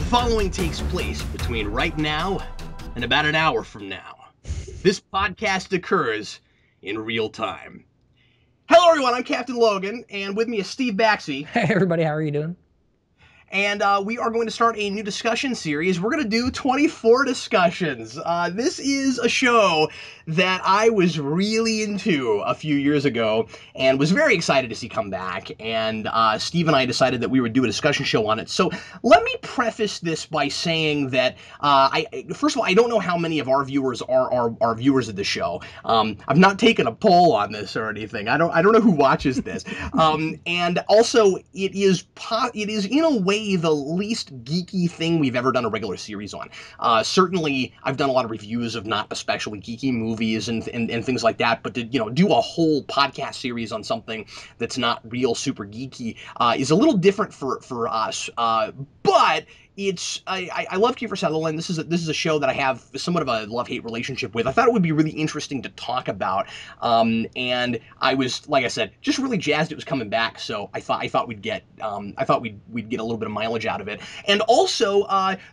following takes place between right now and about an hour from now. This podcast occurs in real time. Hello everyone, I'm Captain Logan, and with me is Steve Baxi. Hey everybody, how are you doing? And we are going to start a new discussion series. We're going to do 24 discussions. This is a show that I was really into a few years ago and was very excited to see come back. And Steve and I decided that we would do a discussion show on it. So let me preface this by saying that, first of all, I don't know how many of our viewers are viewers of the show. I've not taken a poll on this or anything. I don't know who watches this. And also, it is in a way the least geeky thing we've ever done a regular series on. Certainly, I've done a lot of reviews of not especially geeky movies and things like that, but to do a whole podcast series on something that's not real super geeky is a little different for us. But I love Kiefer Sutherland. This is a show that I have somewhat of a love-hate relationship with. I thought it would be really interesting to talk about, and I was, like I said, just really jazzed it was coming back. So I thought we'd get we'd get a little bit of mileage out of it. And also,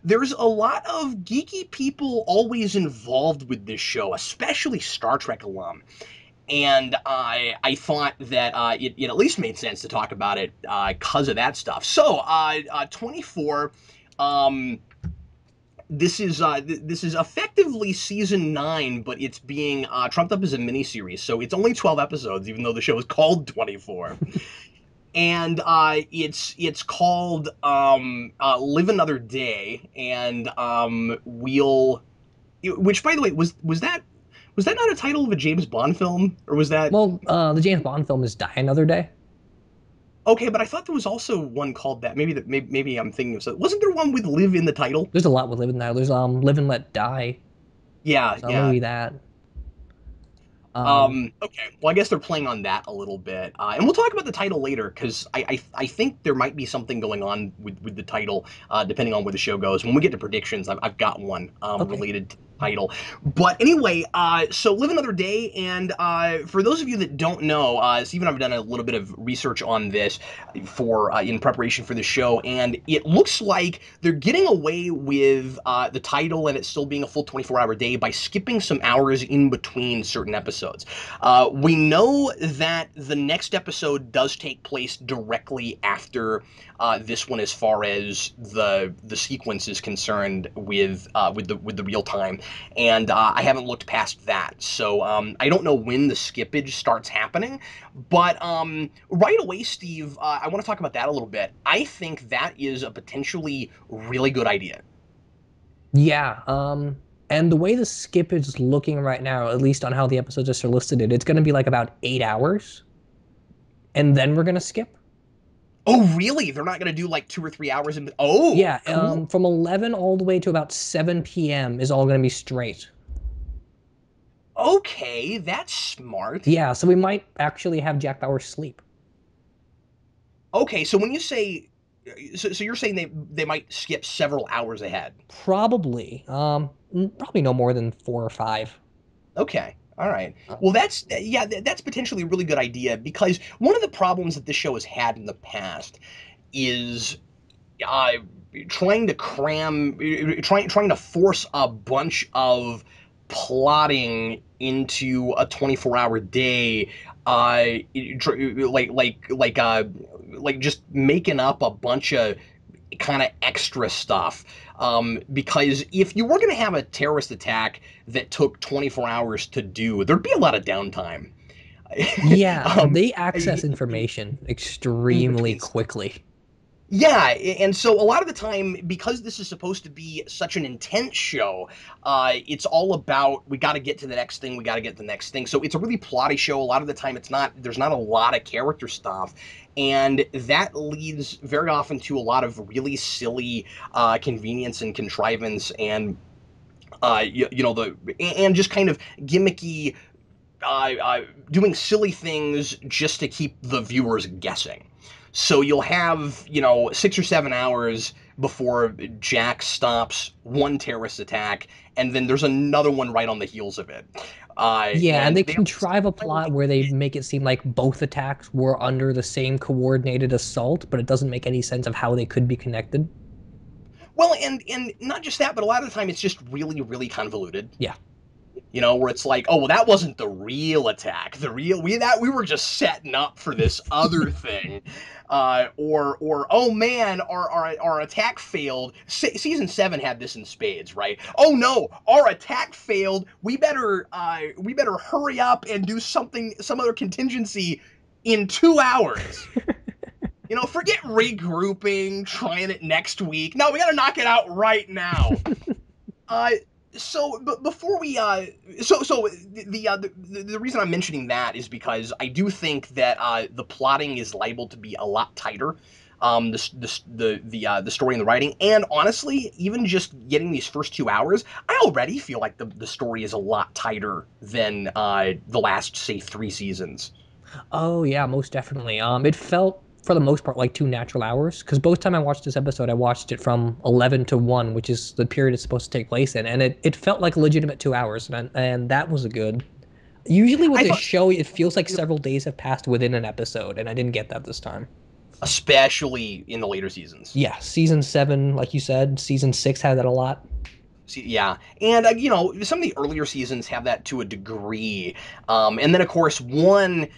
there's a lot of geeky people always involved with this show, especially Star Trek alum. And I thought that it at least made sense to talk about it because of that stuff. So 24. This is effectively season 9, but it's being trumped up as a miniseries. So it's only 12 episodes, even though the show is called 24. And it's called Live Another Day, and which, by the way, was that not a title of a James Bond film, or was that? Well, the James Bond film is Die Another Day. Okay, but I thought there was also one called that. Maybe I'm thinking of something. Wasn't there one with "live" in the title? There's a lot with Live in there. There's Live and Let Die. Yeah, So yeah. maybe that. Okay. Well, I guess they're playing on that a little bit, and we'll talk about the title later because I think there might be something going on with the title, depending on where the show goes. When we get to predictions, I've got one related to the title. But anyway, so Live Another Day, and for those of you that don't know, Steve and I have done a little bit of research on this in preparation for the show, and it looks like they're getting away with the title and it still being a full 24-hour day by skipping some hours in between certain episodes. We know that the next episode does take place directly after this one, as far as the sequence is concerned with the real time, and I haven't looked past that, so I don't know when the skippage starts happening, but right away, Steve, I want to talk about that a little bit. I think that is a potentially really good idea. Yeah. And the way the skippage is looking right now, at least on how the episodes are listed, it's going to be like about 8 hours, and then we're going to skip. Oh, really? They're not going to do like 2 or 3 hours in? Oh, yeah. Cool. From 11 all the way to about 7 p.m. is all going to be straight. Okay, that's smart. Yeah, so we might actually have Jack Bauer sleep. Okay, so when you say, so you're saying they might skip several hours ahead? Probably. Probably no more than 4 or 5. Okay. All right. Well, that's potentially a really good idea, because one of the problems that this show has had in the past is trying to force a bunch of plotting into a 24-hour day, like just making up a bunch of kind of extra stuff. Because if you were going to have a terrorist attack that took 24 hours to do, there'd be a lot of downtime. Yeah, they access information extremely quickly. Yeah, and so a lot of the time, because this is supposed to be such an intense show, it's all about, we got to get to the next thing, we got to get to the next thing. So it's a really plotty show. A lot of the time, there's not a lot of character stuff, and that leads very often to a lot of really silly convenience and contrivance, and and just kind of gimmicky, doing silly things just to keep the viewers guessing. So you'll have, 6 or 7 hours before Jack stops one terrorist attack, and then there's another one right on the heels of it. Yeah, and they contrive a plot where they make it seem like both attacks were under the same coordinated assault, but it doesn't make any sense of how they could be connected. Well, and not just that, but a lot of the time it's just really, really convoluted. Yeah. You know, where it's like, oh, well, that wasn't the real attack. We were just setting up for this other thing, or oh man, our attack failed. Season 7 had this in spades, right? Oh no, our attack failed. We better hurry up and do some other contingency in 2 hours. You know, forget regrouping, trying it next week. No, we got to knock it out right now. Uh, but before we the reason I'm mentioning that is because I do think that the plotting is liable to be a lot tighter. The story and the writing, and honestly, even just getting these first 2 hours, I already feel like the story is a lot tighter than the last, say, 3 seasons. Oh yeah, most definitely. It felt for the most part like 2 natural hours because both time I watched this episode, I watched it from 11 to 1, which is the period it's supposed to take place in, and it felt like a legitimate 2 hours, and that was a good. Usually with I this thought, show, it feels like several days have passed within an episode, and I didn't get that this time. especially in the later seasons. Yeah, season 7, like you said, season 6 had that a lot. Yeah, and you know, some of the earlier seasons have that to a degree, and then of course you and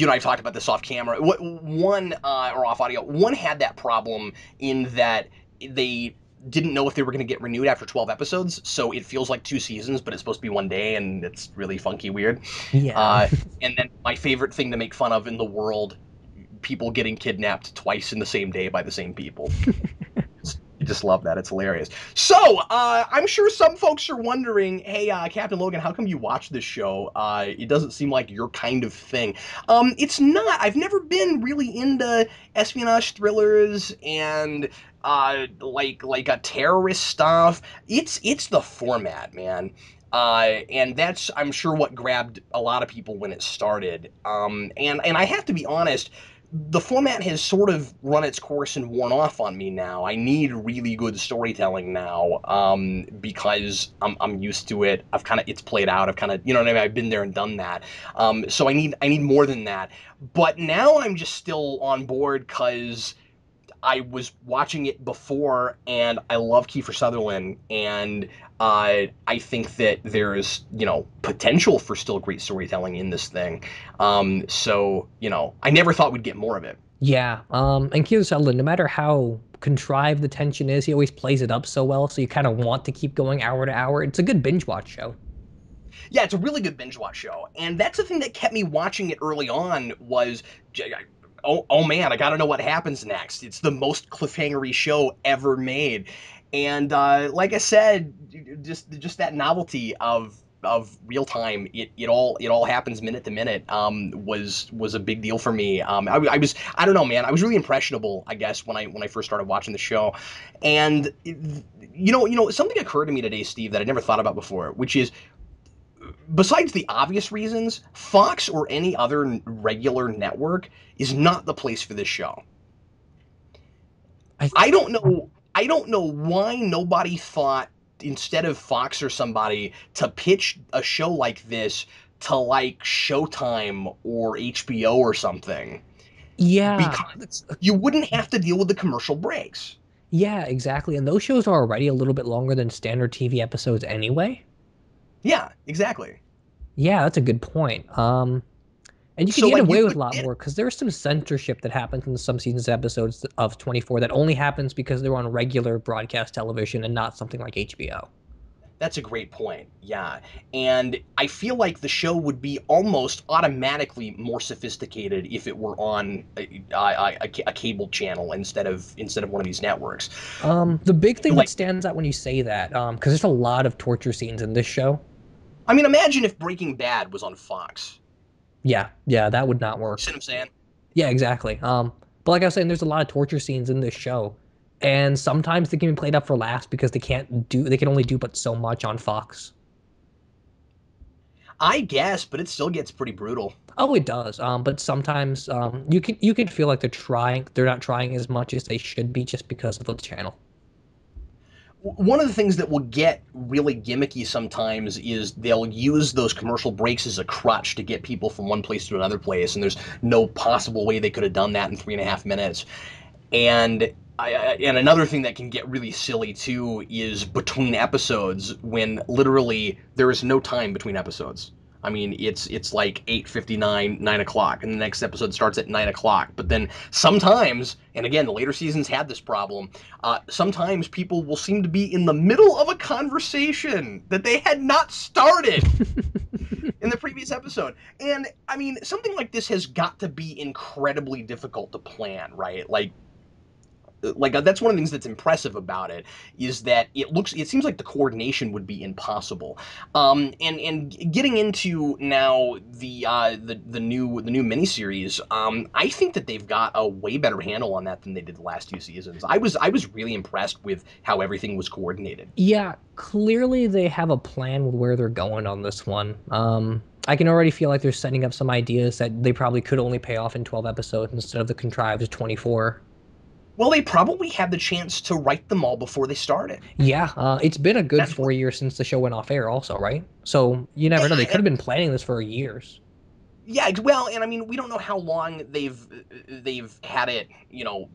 I talked about this off camera. One or off audio, one had that problem in that they didn't know if they were going to get renewed after 12 episodes, so it feels like 2 seasons, but it's supposed to be one day, and it's really funky weird. Yeah. Uh, and then my favorite thing to make fun of in the world: people getting kidnapped twice in the same day by the same people. I just love that. It's hilarious. So, I'm sure some folks are wondering, hey, Captain Logan, how come you watch this show? It doesn't seem like your kind of thing. It's not. I've never been really into espionage thrillers and like a terrorist stuff. It's the format, man. And that's, I'm sure, what grabbed a lot of people when it started. And I have to be honest, the format has sort of run its course and worn off on me now. I need really good storytelling now, because I'm used to it. It's played out. I've kind of, you know what I mean? I've been there and done that. So I need more than that. But now I'm just still on board because I was watching it before, and I love Kiefer Sutherland, and I think that there's, potential for still great storytelling in this thing. So, I never thought we'd get more of it. Yeah. And Keith Sutherland, no matter how contrived the tension is, he always plays it up so well, so you kind of want to keep going hour to hour. It's a good binge watch show. Yeah, it's a really good binge watch show, and that's the thing that kept me watching it early on was, oh man, I gotta know what happens next. It's the most cliffhangery show ever made, and like I said, just that novelty of real time, it all happens minute to minute, was a big deal for me. I was, I don't know, man, I was really impressionable, I guess, when I first started watching the show, and something occurred to me today, Steve, that I never thought about before, which is, besides the obvious reasons, Fox or any other regular network is not the place for this show. I I don't know. I don't know why nobody thought, instead of Fox or somebody, to pitch a show like this to like Showtime or HBO or something, Yeah, because you wouldn't have to deal with the commercial breaks. yeah, exactly. And those shows are already a little bit longer than standard TV episodes anyway. Yeah, exactly. Yeah, that's a good point. And you could So get like you away with a could lot get more because there's some censorship that happens in some seasons episodes of 24 that only happens because they're on regular broadcast television and not something like HBO. That's a great point. Yeah. And I feel like the show would be almost automatically more sophisticated if it were on a cable channel instead of one of these networks. The big thing that Like, stands out when you say that, because there's a lot of torture scenes in this show. I mean, imagine if Breaking Bad was on Fox. Yeah, yeah, that would not See work. what I'm saying? Yeah, exactly. But like I was saying, there's a lot of torture scenes in this show, and sometimes they can be played up for laughs because they can only do but so much on Fox. I guess, but it still gets pretty brutal. Oh, it does. But sometimes you can feel like they're not trying as much as they should be just because of the channel. One of the things that will get really gimmicky sometimes is they'll use those commercial breaks as a crutch to get people from one place to another place, and there's no possible way they could have done that in 3.5 minutes. And and another thing that can get really silly too is between episodes when literally there is no time between episodes. I mean, it's like 8:59, 9 o'clock, and the next episode starts at 9 o'clock. But then sometimes, and again, the later seasons had this problem, sometimes people will seem to be in the middle of a conversation that they had not started in the previous episode. And, I mean, something like this has got to be incredibly difficult to plan, right? Like that's one of the things that's impressive about it is that it seems like the coordination would be impossible. And getting into now the new miniseries, I think that they've got a way better handle on that than they did the last two seasons. I was really impressed with how everything was coordinated. Yeah, clearly they have a plan with where they're going on this one. I can already feel like they're setting up some ideas that they probably could only pay off in 12 episodes instead of the contrived 24. Well, they probably had the chance to write them all before they started. Yeah, it's been a good 4 years since the show went off air also, right? So you never know. They could have been planning this for years. Yeah, well, and I mean, we don't know how long they've had it,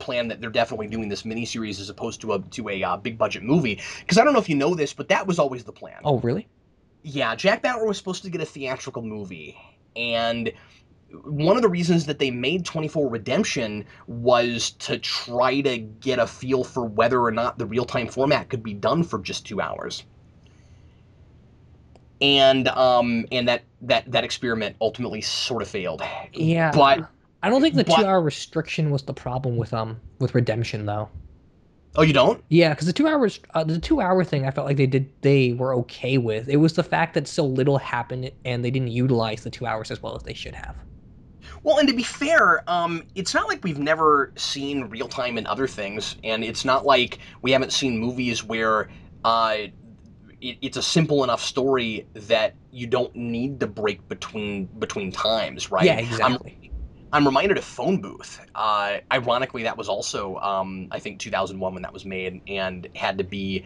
planned that they're definitely doing this miniseries as opposed to a big budget movie. Because I don't know if you know this, but that was always the plan. Oh, really? Yeah, Jack Bauer was supposed to get a theatrical movie, and one of the reasons that they made 24 Redemption was to try to get a feel for whether or not the real-time format could be done for just 2 hours. And that experiment ultimately sort of failed. Yeah, but I don't think the 2 hour restriction was the problem with Redemption though. Oh, you don't? Yeah, because the 2 hour thing, I felt like they were okay with. It was the fact that so little happened and they didn't utilize the 2 hours as well as they should have. Well, and to be fair, it's not like we've never seen real time in other things, and it's not like we haven't seen movies where it's a simple enough story that you don't need to break between times, right? Yeah, exactly. I'm reminded of Phone Booth. Ironically, that was also I think 2001 when that was made, and had to be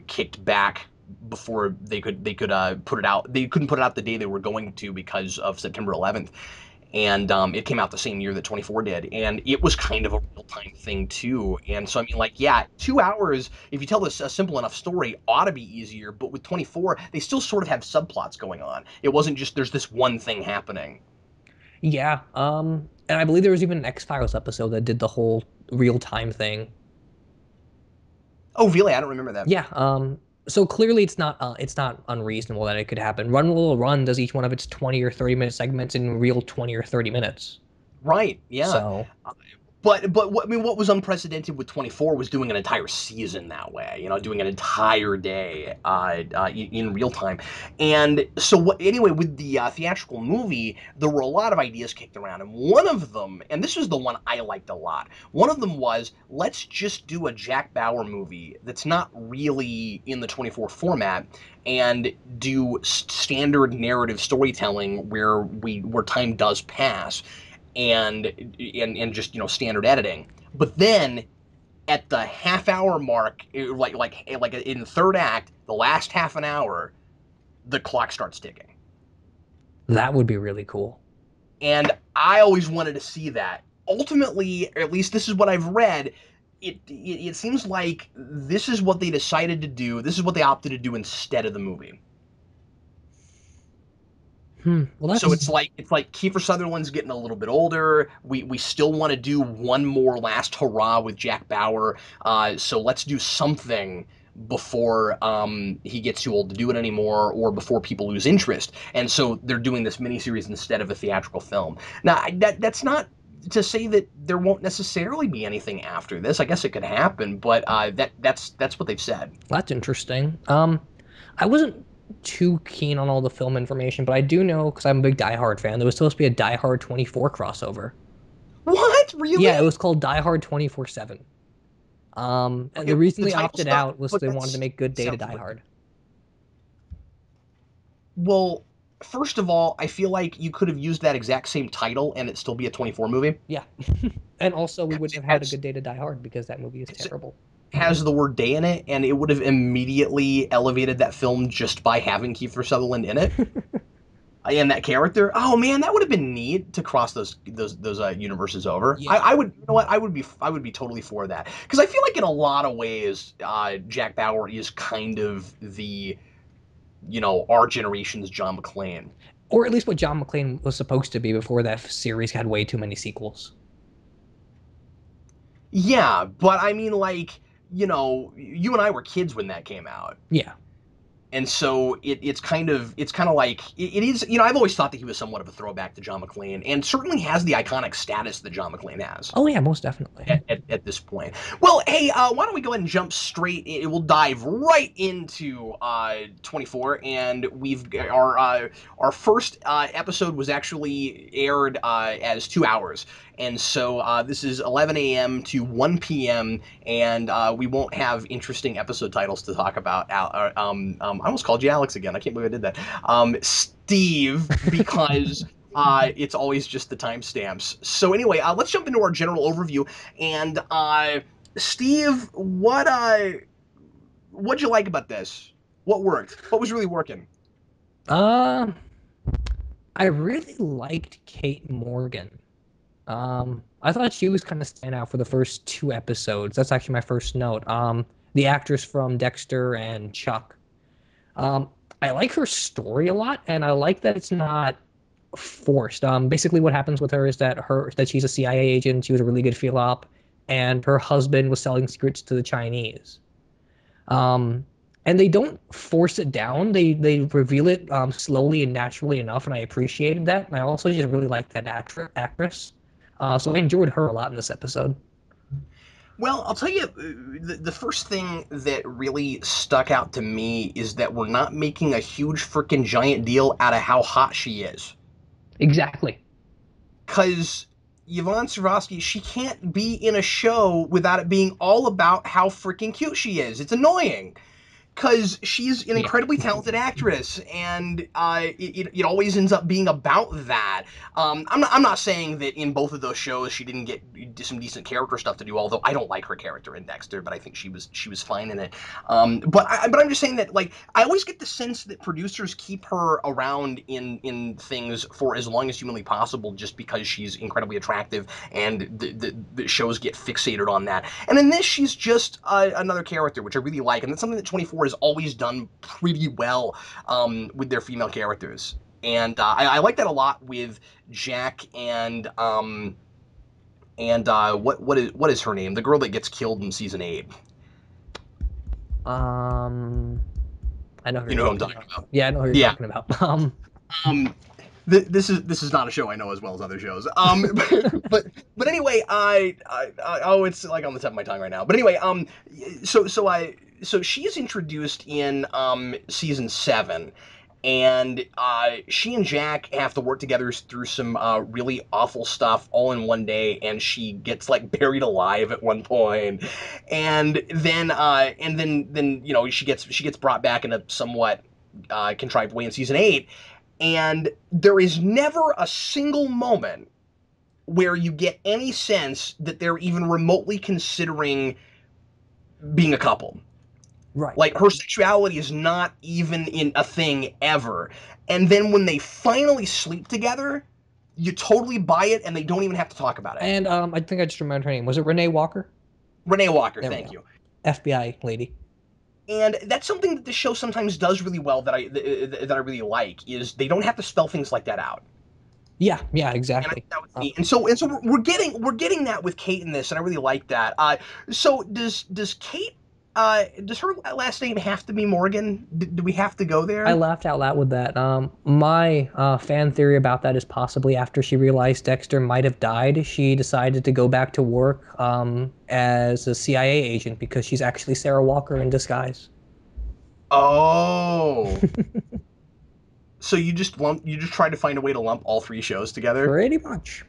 kicked back before they could put it out. They couldn't put it out the day they were going to because of September 11th. And it came out the same year that 24 did, and it was kind of a real-time thing too. And so I mean, like, yeah, 2 hours, if you tell this a simple enough story, ought to be easier. But with 24, they still sort of have subplots going on. It wasn't just there's this one thing happening. Yeah, and I believe there was even an X-Files episode that did the whole real-time thing. Oh, really? I don't remember that. Yeah, so clearly it's not unreasonable that it could happen. Run Will Run does each one of its 20 or 30-minute segments in real 20 or 30 minutes. Right, yeah. So But what was unprecedented with 24 was doing an entire season that way, doing an entire day in real time. And so anyway, with the theatrical movie, there were a lot of ideas kicked around. And one of them, and this was the one I liked a lot, one of them was, let's just do a Jack Bauer movie that's not really in the 24 format and do standard narrative storytelling where time does pass. And just standard editing, but then at the half-hour mark, like in the third act, the last half an hour, the clock starts ticking. That would be really cool. And I always wanted to see that. Ultimately, or at least this is what I've read. It seems like this is what they decided to do. This is what they opted to do instead of the movie. Well, so it's like Kiefer Sutherland's getting a little bit older. We still want to do one more last hurrah with Jack Bauer. So let's do something before he gets too old to do it anymore, or before people lose interest. And so they're doing this miniseries instead of a theatrical film. Now that's not to say that there won't necessarily be anything after this. I guess it could happen, but that's what they've said. That's interesting. I wasn't too keen on all the film information, but I do know, because I'm a big Die Hard fan, there was supposed to be a Die Hard 24 crossover. What? Really? Yeah, it was called Die Hard 24/7. And the reason they opted out was they wanted to make Good Day to Die Hard. Well, first of all, I feel like you could have used that exact same title and it still be a 24 movie. Yeah. And also we wouldn't have had a Good Day to Die Hard because that movie is terrible. Has the word day in it, and it would have immediately elevated that film just by having Kiefer Sutherland in it. And that character. Oh man, that would have been neat to cross those universes over. Yeah. I would, you know what? I would be totally for that because I feel like in a lot of ways, Jack Bauer is kind of the, our generation's John McClane. Or at least what John McClane was supposed to be before that series had way too many sequels. Yeah, but I mean, like, you and I were kids when that came out. Yeah. And so it's kind of like it is. I've always thought that he was somewhat of a throwback to John McClane, and certainly has the iconic status that John McClane has. Oh yeah, most definitely. At this point. Well, hey, why don't we go ahead and jump straight? We'll dive right into 24, and our first episode was actually aired as 2 hours. And so this is 11 a.m. to 1 p.m., and we won't have interesting episode titles to talk about. I almost called you Alex again. I can't believe I did that. Steve, because it's always just the timestamps. So anyway, let's jump into our general overview. And Steve, what'd you like about this? What worked? What was really working? I really liked Kate Morgan. I thought she was kind of stand out for the first 2 episodes. That's actually my first note. The actress from Dexter and Chuck. I like her story a lot, and I like that it's not forced. Basically what happens with her is that she's a CIA agent. She was a really good fill-op, and her husband was selling secrets to the Chinese. And they don't force it down. They reveal it slowly and naturally enough, and I appreciated that. And I also just really liked that actress. So I enjoyed her a lot in this episode. Well, I'll tell you, the first thing that really stuck out to me is that we're not making a huge freaking giant deal out of how hot she is. Exactly. Because Yvonne Strahovski, she can't be in a show without it being all about how freaking cute she is. It's annoying. Because she's an incredibly talented actress, and it always ends up being about that. I'm not saying that in both of those shows she didn't get some decent character stuff to do, although I don't like her character in Dexter, but I think she was fine in it. But I'm just saying that, like, I always get the sense that producers keep her around in things for as long as humanly possible, just because she's incredibly attractive, and the shows get fixated on that. And in this, she's just another character, which I really like, and that's something that 24 has always done pretty well with their female characters, and I like that a lot with Jack and what is her name? The girl that gets killed in season 8. I know who you're talking about. Yeah, I know who you're talking about. This is not a show I know as well as other shows. But anyway, it's like on the tip of my tongue right now. But anyway, so she's introduced in season 7, and she and Jack have to work together through some really awful stuff all in one day, and she gets like buried alive at one point, and then she gets brought back in a somewhat contrived way in season 8. And there is never a single moment where you get any sense that they're even remotely considering being a couple. Right. Like, her sexuality is not even in a thing ever. And then when they finally sleep together, you totally buy it, and they don't even have to talk about it. And I think I just remembered her name. Was it Renee Walker? Renee Walker, thank you. FBI lady. And that's something that the show sometimes does really well that I really like, is they don't have to spell things like that out. Yeah, exactly. And so we're getting that with Kate in this, and I really like that. So does Kate, does her last name have to be Morgan? Do we have to go there? I laughed out loud with that. My fan theory about that is possibly after she realized Dexter might have died, she decided to go back to work as a CIA agent because she's actually Sarah Walker in disguise. Oh. So you just tried to find a way to lump all 3 shows together? Pretty much.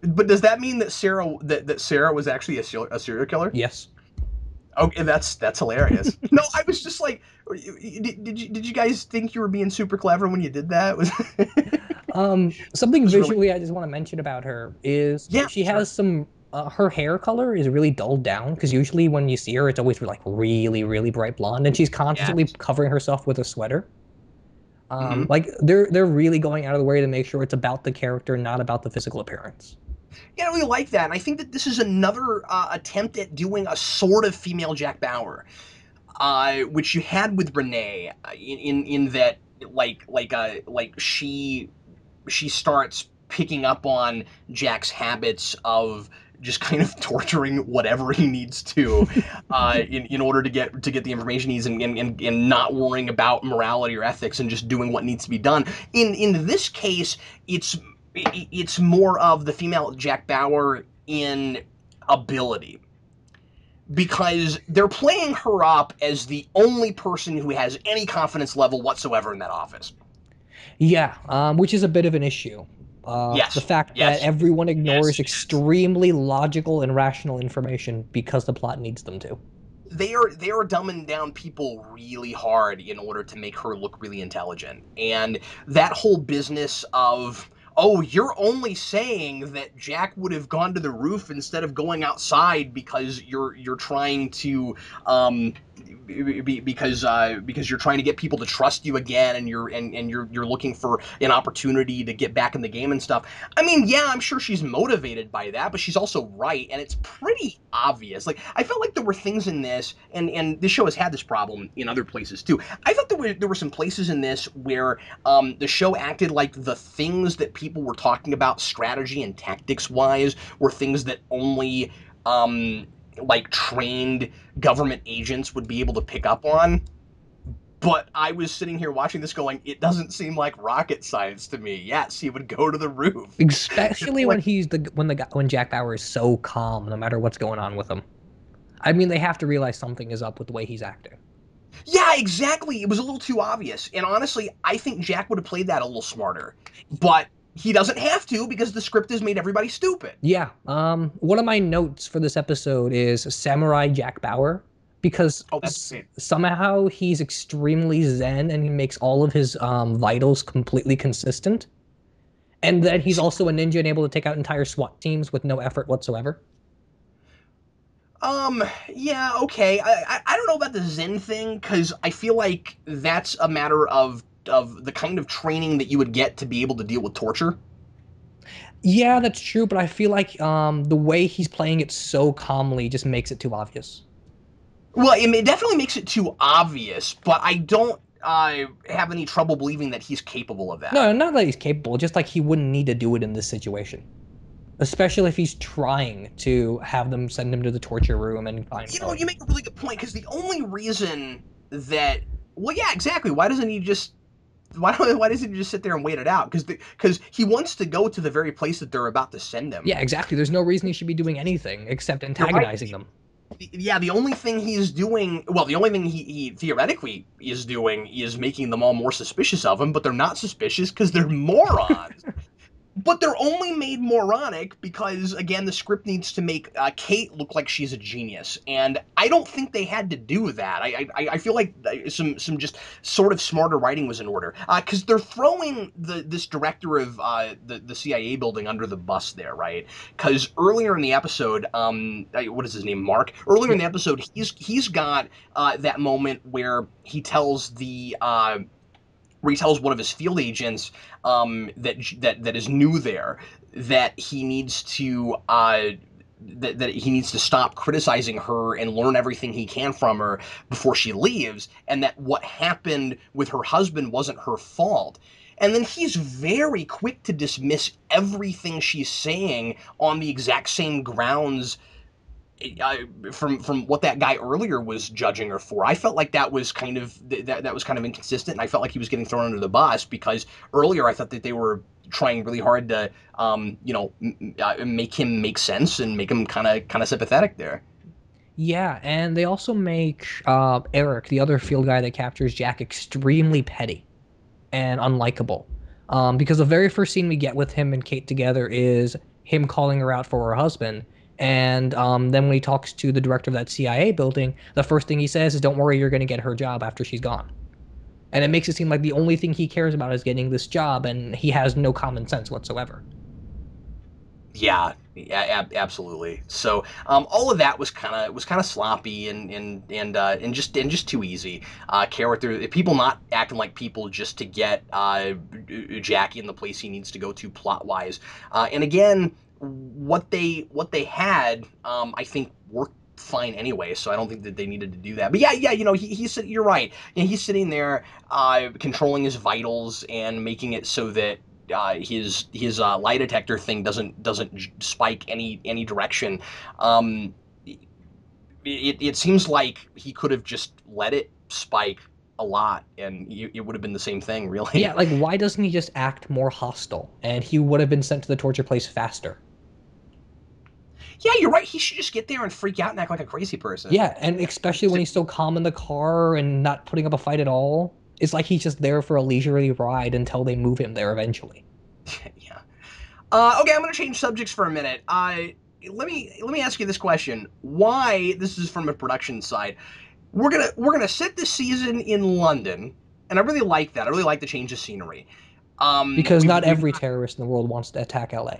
But does that mean that Sarah was actually a serial killer? Yes. Okay, that's hilarious. No, I was just like, did you guys think you were being super clever when you did that? Something visually really... I just want to mention about her is she has some. Her hair color is really dulled down, because usually when you see her, it's always like really, really bright blonde, and she's constantly covering herself with a sweater. Hmm. Like they're really going out of the way to make sure it's about the character, not about the physical appearance. Yeah, I really like that, and I think that this is another attempt at doing a sort of female Jack Bauer, which you had with Renee, in that like she starts picking up on Jack's habits of just kind of torturing whatever he needs to, in order to get the information he needs, and not worrying about morality or ethics, and just doing what needs to be done. In this case, it's it's more of the female Jack Bauer in ability, because they're playing her up as the only person who has any confidence level whatsoever in that office. Yeah, which is a bit of an issue. The Yes, fact that yes, everyone yes, ignores it is. extremely logical and rational information because the plot needs them to. They are dumbing down people really hard in order to make her look really intelligent. And that whole business of, oh, you're only saying that Jack would have gone to the roof instead of going outside because you're trying to because you're trying to get people to trust you again, and you're looking for an opportunity to get back in the game and stuff. I mean, yeah, I'm sure she's motivated by that, but she's also right, and it's pretty obvious. Like, I felt like there were things in this, and this show has had this problem in other places too. I thought there were some places in this where the show acted like the things that people were talking about strategy and tactics wise were things that only like trained government agents would be able to pick up on. But I was sitting here watching this going, it doesn't seem like rocket science to me. Yes, he would go to the roof. Especially when Like, he's when Jack Bauer is so calm, no matter what's going on with him. I mean, they have to realize something is up with the way he's acting. yeah, exactly. It was a little too obvious. And honestly, I think Jack would have played that a little smarter. But he doesn't have to, because the script has made everybody stupid. Yeah. One of my notes for this episode is Samurai Jack Bauer because Oh, that's great. somehow he's extremely zen and he makes all of his vitals completely consistent. And then he's also a ninja and able to take out entire SWAT teams with no effort whatsoever. Yeah, okay. I don't know about the Zen thing, because I feel like that's a matter of the kind of training that you would get to be able to deal with torture. Yeah, that's true, but I feel like the way he's playing it so calmly just makes it too obvious. Well, it definitely makes it too obvious, but I don't have any trouble believing that he's capable of that. No, not that he's capable, just like he wouldn't need to do it in this situation. Especially if he's trying to have them send him to the torture room and find You know, Kelly. you make a really good point, because the only reason that, well, yeah, exactly. Why doesn't he just why doesn't he just sit there and wait it out? Because he wants to go to the very place that they're about to send him. Yeah, exactly. There's no reason he should be doing anything except You're right. antagonizing them. Yeah, the only thing he's doing, well, the only thing he theoretically is doing is making them all more suspicious of him, but they're not suspicious because they're morons. But they're only made moronic because, again, the script needs to make Kate look like she's a genius, and I don't think they had to do that. I feel like some just sort of smarter writing was in order, because they're throwing this director of the CIA building under the bus there, right? Because earlier in the episode, what is his name, Mark? Earlier in Yep. the episode, he's got that moment where he tells where he tells one of his field agents, that is new there, that he needs to that he needs to stop criticizing her and learn everything he can from her before she leaves, and that what happened with her husband wasn't her fault. And then he's very quick to dismiss everything she's saying on the exact same grounds, from what that guy earlier was judging her for. I felt like that was kind of that was kind of inconsistent, and I felt like he was getting thrown under the bus, because earlier I thought that they were trying really hard to make him make sense and make him kind of sympathetic there. Yeah, and they also make Eric, the other field guy that captures Jack, extremely petty and unlikable. Because the very first scene we get with him and Kate together is him calling her out for her husband. And then when he talks to the director of that CIA building, the first thing he says is, "Don't worry, you're going to get her job after she's gone." And it makes it seem like the only thing he cares about is getting this job, and he has no common sense whatsoever. Yeah, Yeah, absolutely. So all of that was kind of sloppy and just too easy. Character people not acting like people just to get Jackie in the place he needs to go to plot wise. And again, what they had, I think worked fine anyway. So I don't think that they needed to do that. But yeah, he's you're right. You know, he's sitting there controlling his vitals and making it so that his lie detector thing doesn't spike any direction. Um, it seems like he could have just let it spike a lot, and it would have been the same thing, Yeah, really. like why doesn't he just act more hostile and he would have been sent to the torture place faster? Yeah, you're right. He should just get there and freak out and act like a crazy person. Yeah, and especially when he's so calm in the car and not putting up a fight at all. It's like he's just there for a leisurely ride until they move him there eventually. Yeah. Okay, I'm gonna change subjects for a minute. Let me ask you this question: Why? This is from a production side. We're gonna set this season in London, and I really like that. I really like the change of scenery. Because We've not we've every terrorist in the world wants to attack LA.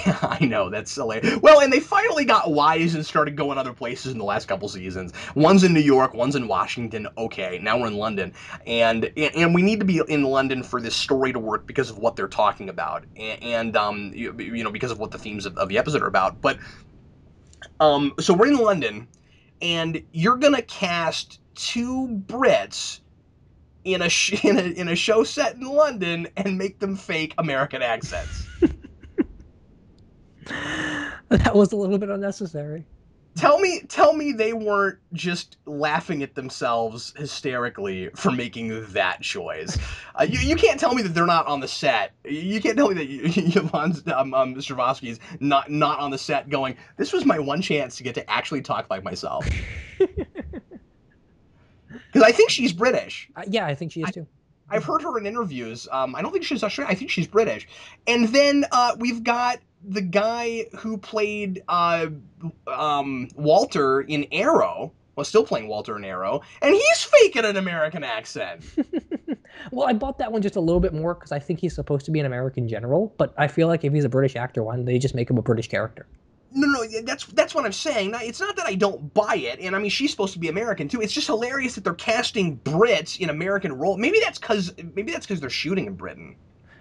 Yeah, I know that's silly. Well, and they finally got wise and started going other places in the last couple seasons. One's in New York, one's in Washington. Okay, now we're in London, and we need to be in London for this story to work because of what they're talking about, and because of what the themes of the episode are about. But so we're in London, and you're gonna cast two Brits in a show set in London and make them fake American accents. That was a little bit unnecessary. Tell me they weren't just laughing at themselves hysterically for making that choice. You can't tell me that they're not on the set. You can't tell me that Yvonne Stravosky's not on the set going, this was my one chance to get to actually talk like myself. Because I think she's British. Yeah, I think she is too. I've heard her in interviews. I don't think she's Australian. I think she's British. And then we've got the guy who played Walter in Arrow. Well, still playing Walter in Arrow, and he's faking an American accent. Well, I bought that one just a little bit more because I think he's supposed to be an American general, but I feel like if he's a British actor, why don't they just make him a British character? No, that's what I'm saying. It's not that I don't buy it, and I mean she's supposed to be American too. It's just hilarious that they're casting Brits in American role. Maybe that's because they're shooting in Britain.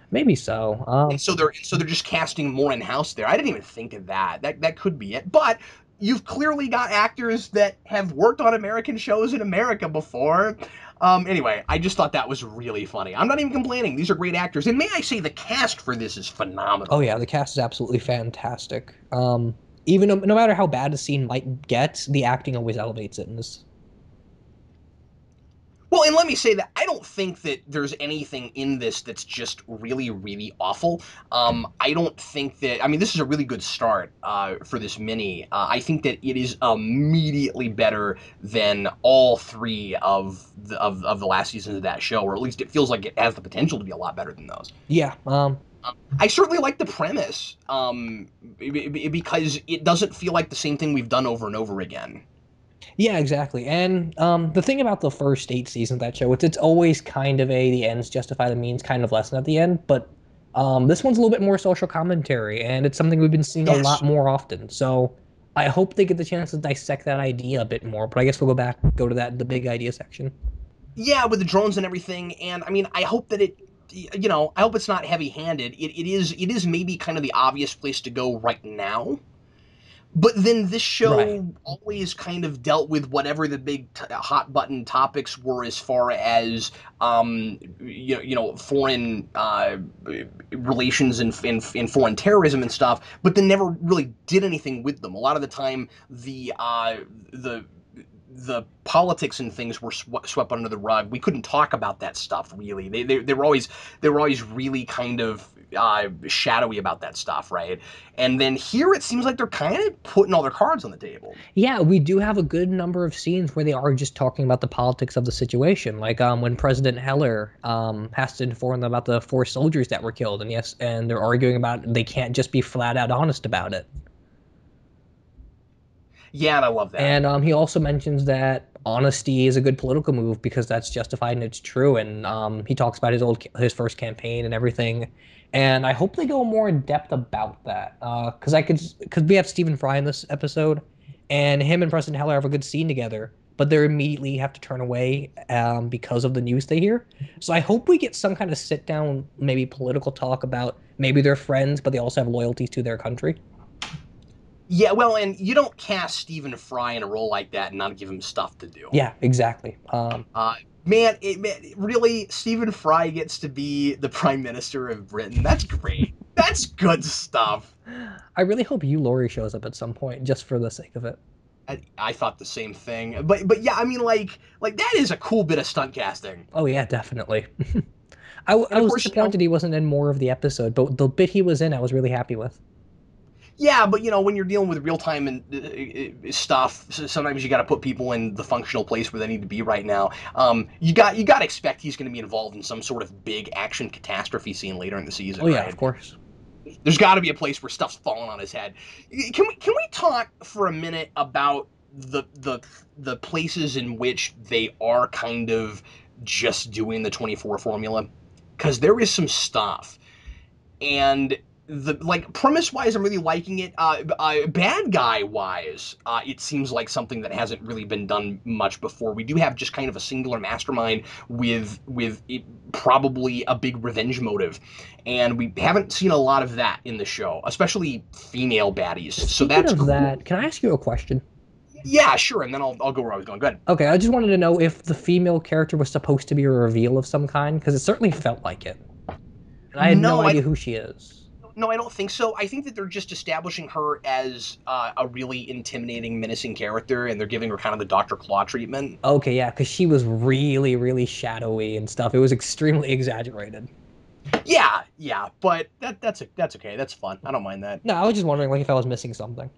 Maybe so. So they're just casting more in house there. I didn't even think of that. That could be it. But you've clearly got actors that have worked on American shows in America before. Anyway, I just thought that was really funny. I'm not even complaining. These are great actors, and may I say the cast for this is Oh phenomenal. yeah, the cast is absolutely fantastic. Even no matter how bad a scene might get, the acting always elevates it in this. Well, and let me say that I don't think that there's anything in this that's just really, really awful. I don't think that. I mean, this is a really good start for this mini. I think that it is immediately better than all three of the last seasons of that show, or at least it feels like it has the potential to be a lot better than those. Yeah. I certainly like the premise because it doesn't feel like the same thing we've done over and over again. Yeah, exactly. And the thing about the first 8 seasons of that show, it's always kind of the ends justify the means kind of lesson at the end, but this one's a little bit more social commentary, and it's something we've been seeing a lot Yes. more often. So I hope they get the chance to dissect that idea a bit more. But I guess we'll go to that the big idea section. Yeah, with the drones and everything, and I mean, I hope that I hope it's not heavy-handed. It is maybe kind of the obvious place to go right now. But then this Right. show always kind of dealt with whatever the big hot button topics were as far as foreign relations and foreign terrorism and stuff, but then never really did anything with them. A lot of the time, the politics and things were swept under the rug. We couldn't talk about that stuff really. They were always really kind of shadowy about that stuff, right? And then here it seems like they're kind of putting all their cards on the table. Yeah, we do have a good number of scenes where they are just talking about the politics of the situation, like when President Heller has to inform them about the 4 soldiers that were killed, and yes, and they're arguing about they can't just be flat out honest about it. Yeah, and I love that. And he also mentions that honesty is a good political move because that's justified and it's true. And he talks about his first campaign and everything. And I hope they go more in depth about that because we have Stephen Fry in this episode, and him and Preston Heller have a good scene together, but they immediately have to turn away because of the news they hear. So I hope we get some kind of sit down, maybe political talk about maybe they're friends, but they also have loyalties to their country. Yeah, well, and you don't cast Stephen Fry in a role like that and not give him stuff to do. Yeah, exactly. Man, really, Stephen Fry gets to be the Prime Minister of Britain. That's great. That's good stuff. I really hope Hugh Laurie shows up at some point, just for the sake of it. I thought the same thing, but yeah, I mean, like that is a cool bit of stunt casting. Oh yeah, definitely. I was disappointed he wasn't in more of the episode, but the bit he was in, I was really happy with. Yeah, but when you're dealing with real time and stuff, sometimes you got to put people in the functional place where they need to be right now. You got to expect he's going to be involved in some sort of big action catastrophe scene later in the season. Oh yeah, right? Of course. There's got to be a place where stuff's falling on his head. Can we talk for a minute about the places in which they are kind of just doing the 24 formula? Because there is some stuff, and premise wise, I'm really liking it. Bad guy wise, it seems like something that hasn't really been done much before. We do have just kind of a singular mastermind with probably a big revenge motive, and we haven't seen a lot of that in the show, especially female baddies. So that's cool. That. Can I ask you a question? Yeah, sure, and then I'll go where I was going. Go ahead. Okay, I just wanted to know if the female character was supposed to be a reveal of some kind, because it certainly felt like it. And I had no idea who she is. No, I don't think so. I think that they're just establishing her as a really intimidating, menacing character, and they're giving her kind of the Dr. Claw treatment. Okay, yeah, because she was really, really shadowy and stuff. It was extremely exaggerated. Yeah, but that's okay. That's fun. I don't mind that. No, I was just wondering if I was missing something.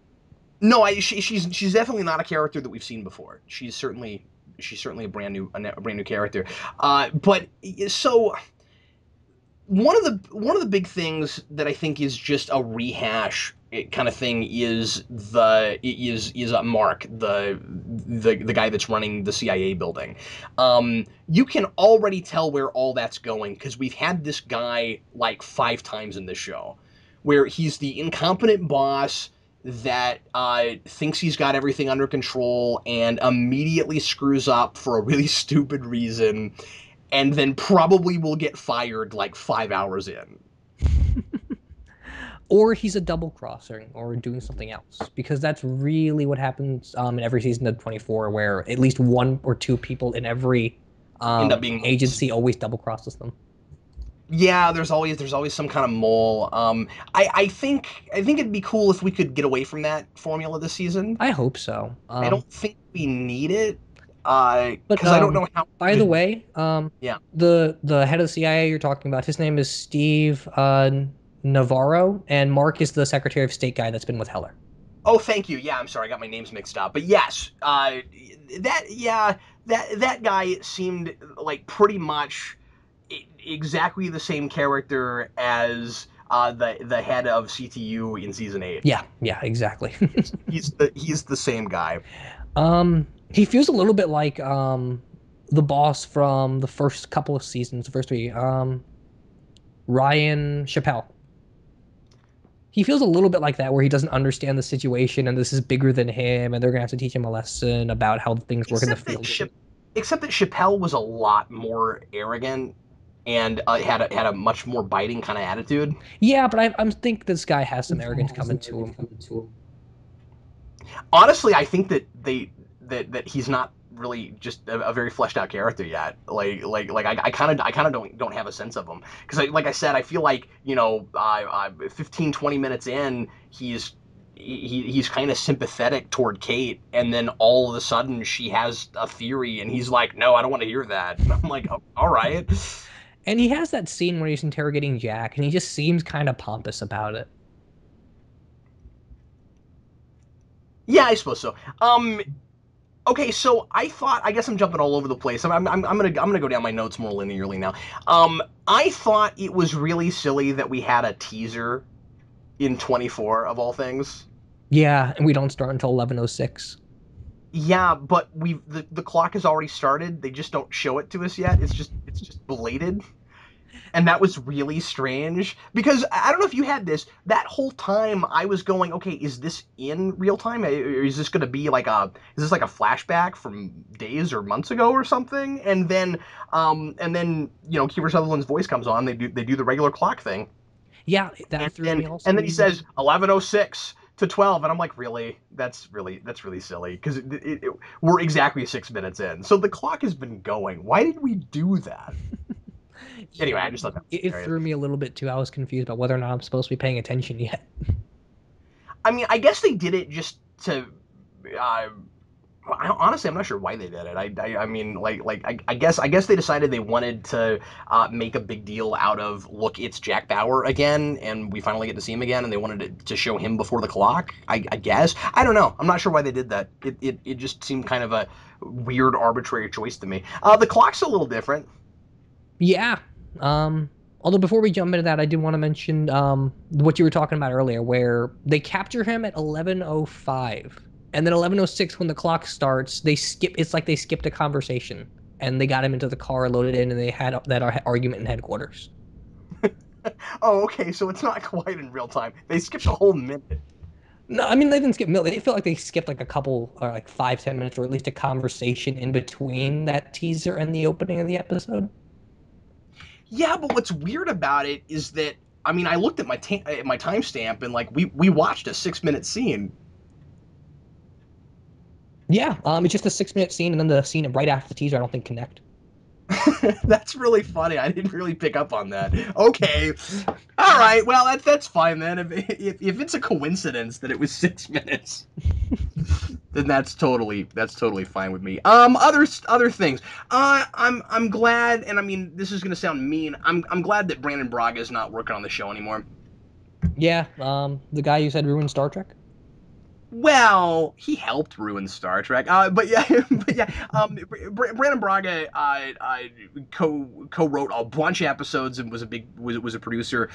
No, she's definitely not a character that we've seen before. She's certainly a brand new character. But so. One of the big things that I think is just a rehash kind of thing is Mark, the guy that's running the CIA building. You can already tell where all that's going because we've had this guy like 5 times in this show, where he's the incompetent boss that thinks he's got everything under control and immediately screws up for a really stupid reason. And then probably will get fired like 5 hours in. Or he's a double crossing or doing something else. Because that's really what happens in every season of 24, where at least 1 or 2 people in every end up being agency always double crosses them. Yeah, there's always some kind of mole. I think it'd be cool if we could get away from that formula this season. I hope so. I don't think we need it. Because I don't know how. By the way, yeah, the head of the CIA you're talking about, his name is Steve Navarro, and Mark is the Secretary of State guy that's been with Heller. Oh, thank you. Yeah, I'm sorry, I got my names mixed up. But yes, that guy seemed like pretty much exactly the same character as the head of CTU in season 8. Yeah, exactly. he's the same guy. He feels a little bit like the boss from the first couple of seasons, the first 3, Ryan Chappelle. He feels a little bit like that, where he doesn't understand the situation, and this is bigger than him, and they're gonna have to teach him a lesson about how things work in the field. Except that Chappelle was a lot more arrogant and had a much more biting kind of attitude. Yeah, but I think this guy has some arrogance coming to him. Honestly, I think that that he's not really just a very fleshed out character yet. I kind of don't have a sense of him, because like I said, I feel like 15-20 minutes in, he's kind of sympathetic toward Kate, and then all of a sudden she has a theory and he's like, no, I don't want to hear that. And I'm like, oh, all right. And he has that scene where he's interrogating Jack, and he just seems kind of pompous about it. Yeah, I suppose so. Okay, so I guess I'm jumping all over the place. I'm gonna go down my notes more linearly now. I thought it was really silly that we had a teaser in 24 of all things. Yeah, and we don't start until 11:06. Yeah, but the clock has already started. They just don't show it to us yet. It's just belated. And that was really strange because I don't know if you had this. That whole time I was going, okay, is this in real time? Or is this going to be like a flashback from days or months ago or something? And then Kiefer Sutherland's voice comes on. They do the regular clock thing, Yeah, that and threw then me and also. then he says 11:06 to 12, and I'm like, really? That's really silly because we're exactly 6 minutes in, so the clock has been going. Why did we do that? Anyway, Yeah, I just thought that was it hilarious. threw me a little bit too. I was confused about whether or not I'm supposed to be paying attention yet. I mean, I guess they did it just to. Uh, Honestly, I'm not sure why they did it. I mean, I guess they decided they wanted to make a big deal out of look, it's Jack Bauer again, and we finally get to see him again, and they wanted to show him before the clock. I guess I don't know. I'm not sure why they did that. It just seemed kind of a weird, arbitrary choice to me. The clock's a little different. Yeah. Although before we jump into that, I did want to mention what you were talking about earlier, where they capture him at 11:05, and then 11:06 when the clock starts, they skip. It's like they skipped a conversation, and they got him into the car, loaded in, and they had that argument in headquarters. Oh, okay, so it's not quite in real time. They skipped a whole minute. No, I mean they didn't skip. They felt like they skipped like a couple, or like 5, 10 minutes, or at least a conversation in between that teaser and the opening of the episode. Yeah, but what's weird about it is that I mean, I looked at my timestamp and like we watched a 6 minute scene. Yeah, it's just a 6 minute scene, and then the scene right after the teaser, I don't think connect. That's really funny. I didn't really pick up on that. Okay, all right. Well, that's fine then. If it's a coincidence that it was 6 minutes, then that's totally fine with me. Other things. I'm glad, and I mean this is gonna sound mean. I'm glad that Brandon Braga is not working on the show anymore. Yeah, the guy you said ruined Star Trek. Well, he helped ruin Star Trek, but yeah, but yeah. Brandon Braga co-wrote a bunch of episodes and was a producer.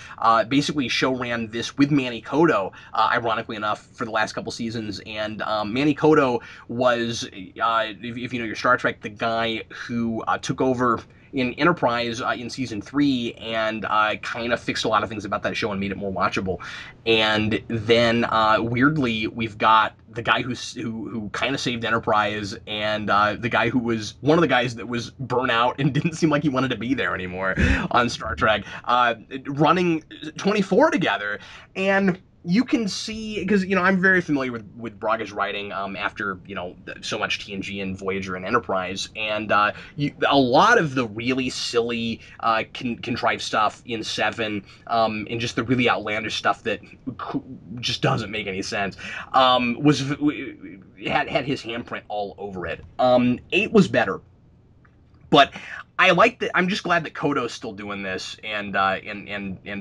Basically, show ran this with Manny Coto, ironically enough, for the last couple seasons. And Manny Coto was, if you know your Star Trek, the guy who took over in Enterprise in season 3 and kind of fixed a lot of things about that show and made it more watchable. And then weirdly, we've got the guy who kind of saved Enterprise, and the guy who was one of the guys that was burnt out and didn't seem like he wanted to be there anymore on Star Trek, running 24 together. And you can see because I'm very familiar with Braga's writing after so much TNG and Voyager and Enterprise, and a lot of the really silly contrived stuff in Seven, and just the really outlandish stuff that just doesn't make any sense, was had his handprint all over it. 8 was better, but I like that. I'm just glad that Kodo's still doing this, and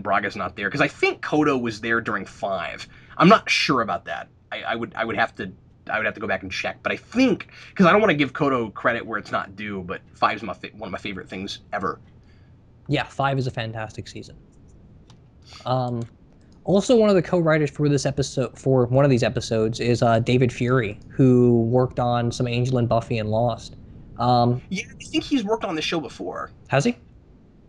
Braga's not there because I think Kodo was there during 5. I'm not sure about that. I would have to go back and check, but I think because I don't want to give Kodo credit where it's not due, but 5 is one of my favorite things ever. Yeah, 5 is a fantastic season. Um, Also, one of the co-writers for this episode, for one of these episodes, is David Fury, who worked on some Angel and Buffy and Lost. Yeah, I think he's worked on this show before. Has he?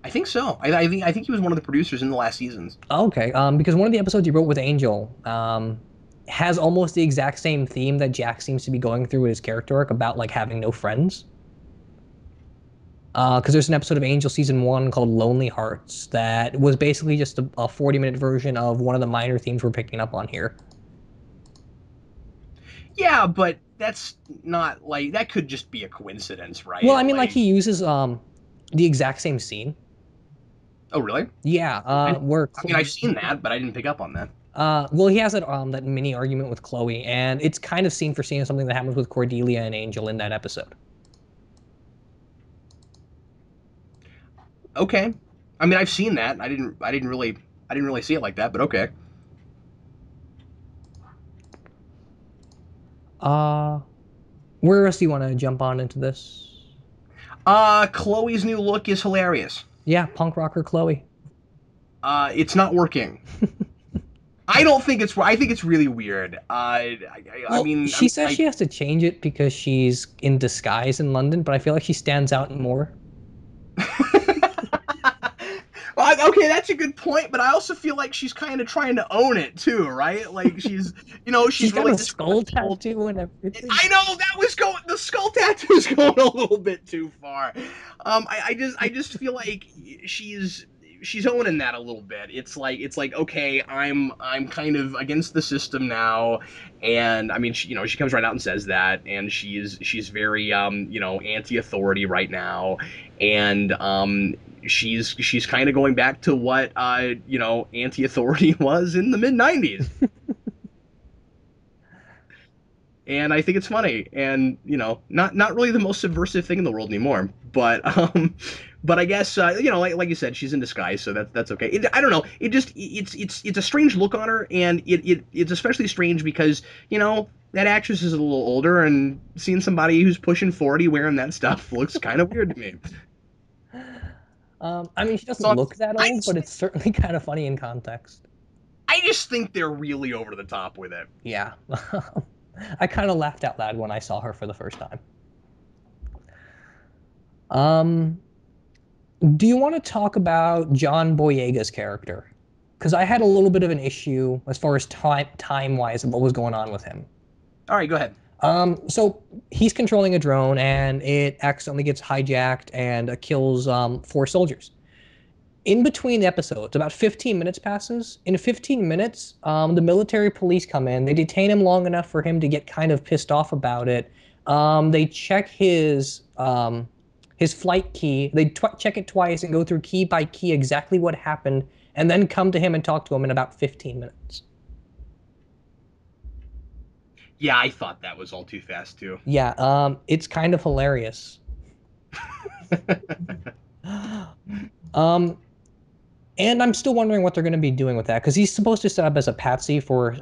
I think so. I think he was one of the producers in the last seasons. Oh, okay. Because one of the episodes he wrote with Angel has almost the exact same theme that Jack seems to be going through with his character arc about like having no friends. Because there's an episode of Angel season 1 called Lonely Hearts that was basically just a 40-minute version of one of the minor themes we're picking up on here. Yeah, but that's not like that could just be a coincidence, Well, right? I mean, like Like, he uses the exact same scene. oh really? Yeah, I, where I mean, I've seen that, but I didn't pick up on that. well, he has that mini argument with Chloe, and it's kind of scene for scene something that happens with Cordelia and Angel in that episode. Okay. I mean, I've seen that. I didn't really see it like that, but okay. Uh, where else do you want to jump on into this? Chloe's new look is hilarious. Yeah, punk rocker Chloe. It's not working. I don't think it's. I think it's really weird. I Well, mean, she says she has to change it because she's in disguise in London, but I feel like she stands out more. Well, okay, that's a good point, but I also feel like she's kind of trying to own it too, right? Like She's she's got really a this. skull tattoo and everything. I know that was going. The skull tattoo's going a little bit too far. I just feel like she's she's owning that a little bit. It's like okay, I'm kind of against the system now, and I mean she comes right out and says that, and she's very anti-authority right now, and she's kind of going back to what anti-authority was in the mid '90s. And I think it's funny, and not really the most subversive thing in the world anymore. But but I guess like you said, she's in disguise, so that's okay. I don't know. It's a strange look on her, and it's especially strange because that actress is a little older, and seeing somebody who's pushing 40 wearing that stuff looks kind of weird to me. I mean, she doesn't So look that I old, just but it's certainly kind of funny in context. I just think they're really over the top with it. Yeah. I kind of laughed out loud when I saw her for the first time. Um, do you want to talk about John Boyega's character? Because I had a little bit of an issue as far as time wise of what was going on with him. All right, go ahead. So he's controlling a drone and it accidentally gets hijacked and kills four soldiers. In between episodes, about 15 minutes passes. In 15 minutes, the military police come in. They detain him long enough for him to get kind of pissed off about it. They check his flight key. They check it twice and go through key by key exactly what happened, and then come to him and talk to him in about 15 minutes. Yeah, I thought that was all too fast too. Yeah, it's kind of hilarious. Um, and I'm still wondering what they're going to be doing with that because he's supposed to set up as a patsy for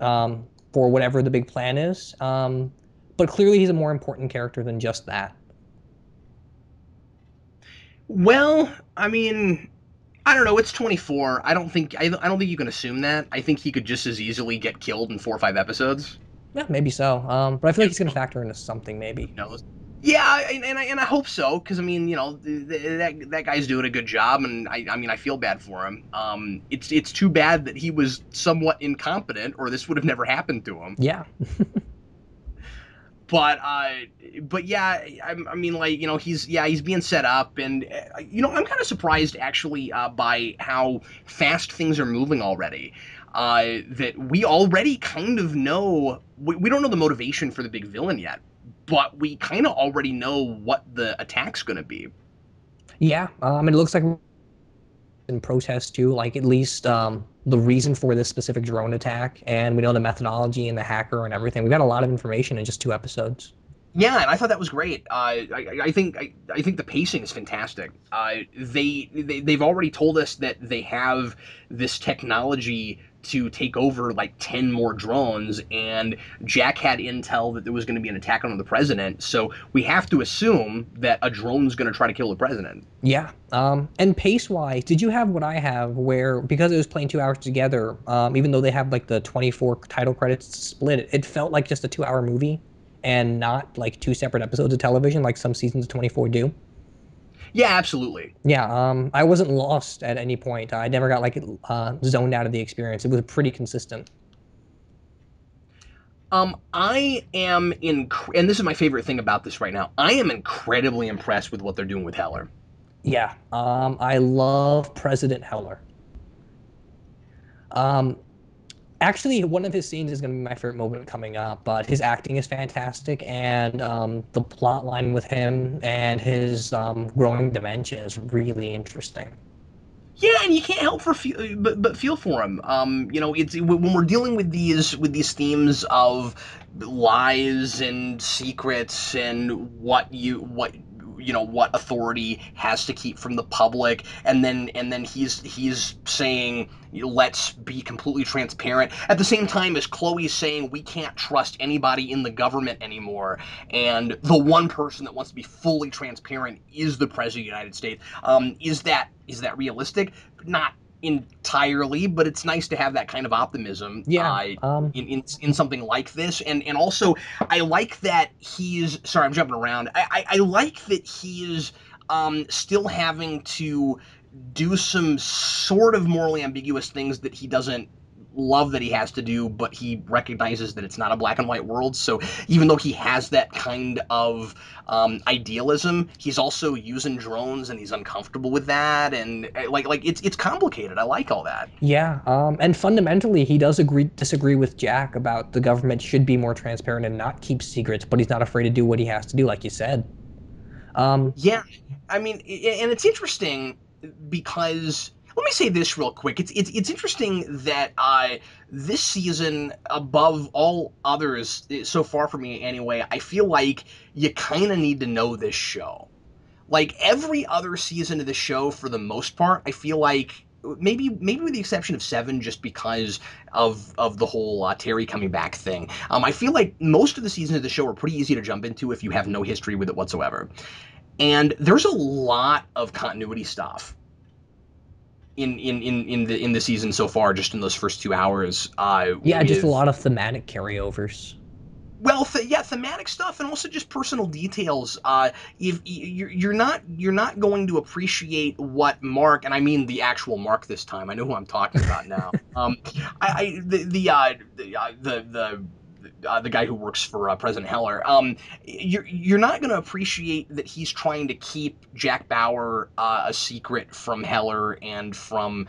whatever the big plan is. But clearly he's a more important character than just that. Well, I mean, I don't know. It's 24. I don't think you can assume that. I think he could just as easily get killed in 4 or 5 episodes. Yeah, maybe so. But I feel like he's going to factor into something maybe. Who knows? Yeah, and I hope so because I mean, that guy's doing a good job, and I mean I feel bad for him. It's too bad that he was somewhat incompetent, or this would have never happened to him. Yeah. But yeah, I mean, like he's being set up, and I'm kind of surprised actually by how fast things are moving already. That we already kind of know we don't know the motivation for the big villain yet, but we kind of already know what the attack's going to be. Yeah. It looks like in protest too, like at least the reason for this specific drone attack, and we know the methodology and the hacker and everything. We got a lot of information in just 2 episodes. Yeah, and I thought that was great. I think the pacing is fantastic. They've already told us that they have this technology to take over like 10 more drones, and Jack had intel that there was going to be an attack on the president. So we have to assume that a drone's going to try to kill the president. Yeah. And pace wise, did you have what I have where because it was playing 2 hours together, even though they have like the 24 title credits split, it felt like just a 2 hour movie and not like 2 separate episodes of television like some seasons of 24 do? Yeah, absolutely. Yeah, I wasn't lost at any point. I never got like zoned out of the experience. It was pretty consistent. I am and this is my favorite thing about this right now. I am incredibly impressed with what they're doing with Heller. Yeah, I love President Heller. Um, Actually, one of his scenes is going to be my favorite moment coming up, but his acting is fantastic, and the plot line with him and his growing dementia is really interesting. Yeah, and you can't help but feel for him. It's when we're dealing with these themes of lies and secrets and what authority has to keep from the public, and then he's saying let's be completely transparent at the same time as Chloe's saying we can't trust anybody in the government anymore, and the one person that wants to be fully transparent is the president of the United States. Is that realistic? Not entirely, but it's nice to have that kind of optimism Yeah. in something like this. And also, I like that he's. Sorry, I'm jumping around. I like that he is still having to do some sort of morally ambiguous things that he doesn't love that he has to do, but he recognizes that it's not a black and white world. So even though he has that kind of idealism, he's also using drones and he's uncomfortable with that, and like it's complicated. I like all that. Yeah, and fundamentally, he does disagree with Jack about the government should be more transparent and not keep secrets, but he's not afraid to do what he has to do, like you said. Um, Yeah, I mean, and it's interesting because let me say this real quick. It's interesting that this season, above all others so far for me anyway, I feel like you kind of need to know this show. Like every other season of the show, for the most part, I feel like maybe with the exception of Seven, just because of the whole Terry coming back thing. I feel like most of the seasons of the show are pretty easy to jump into if you have no history with it whatsoever. And there's a lot of continuity stuff in the season so far, just in those first 2 hours. yeah, just a With lot of thematic carryovers. well, yeah, thematic stuff, and also just personal details. If you're not going to appreciate what Mark, and I mean the actual Mark this time. I know who I'm talking about now. I the guy who works for President Heller. You're not going to appreciate that he's trying to keep Jack Bauer a secret from Heller and from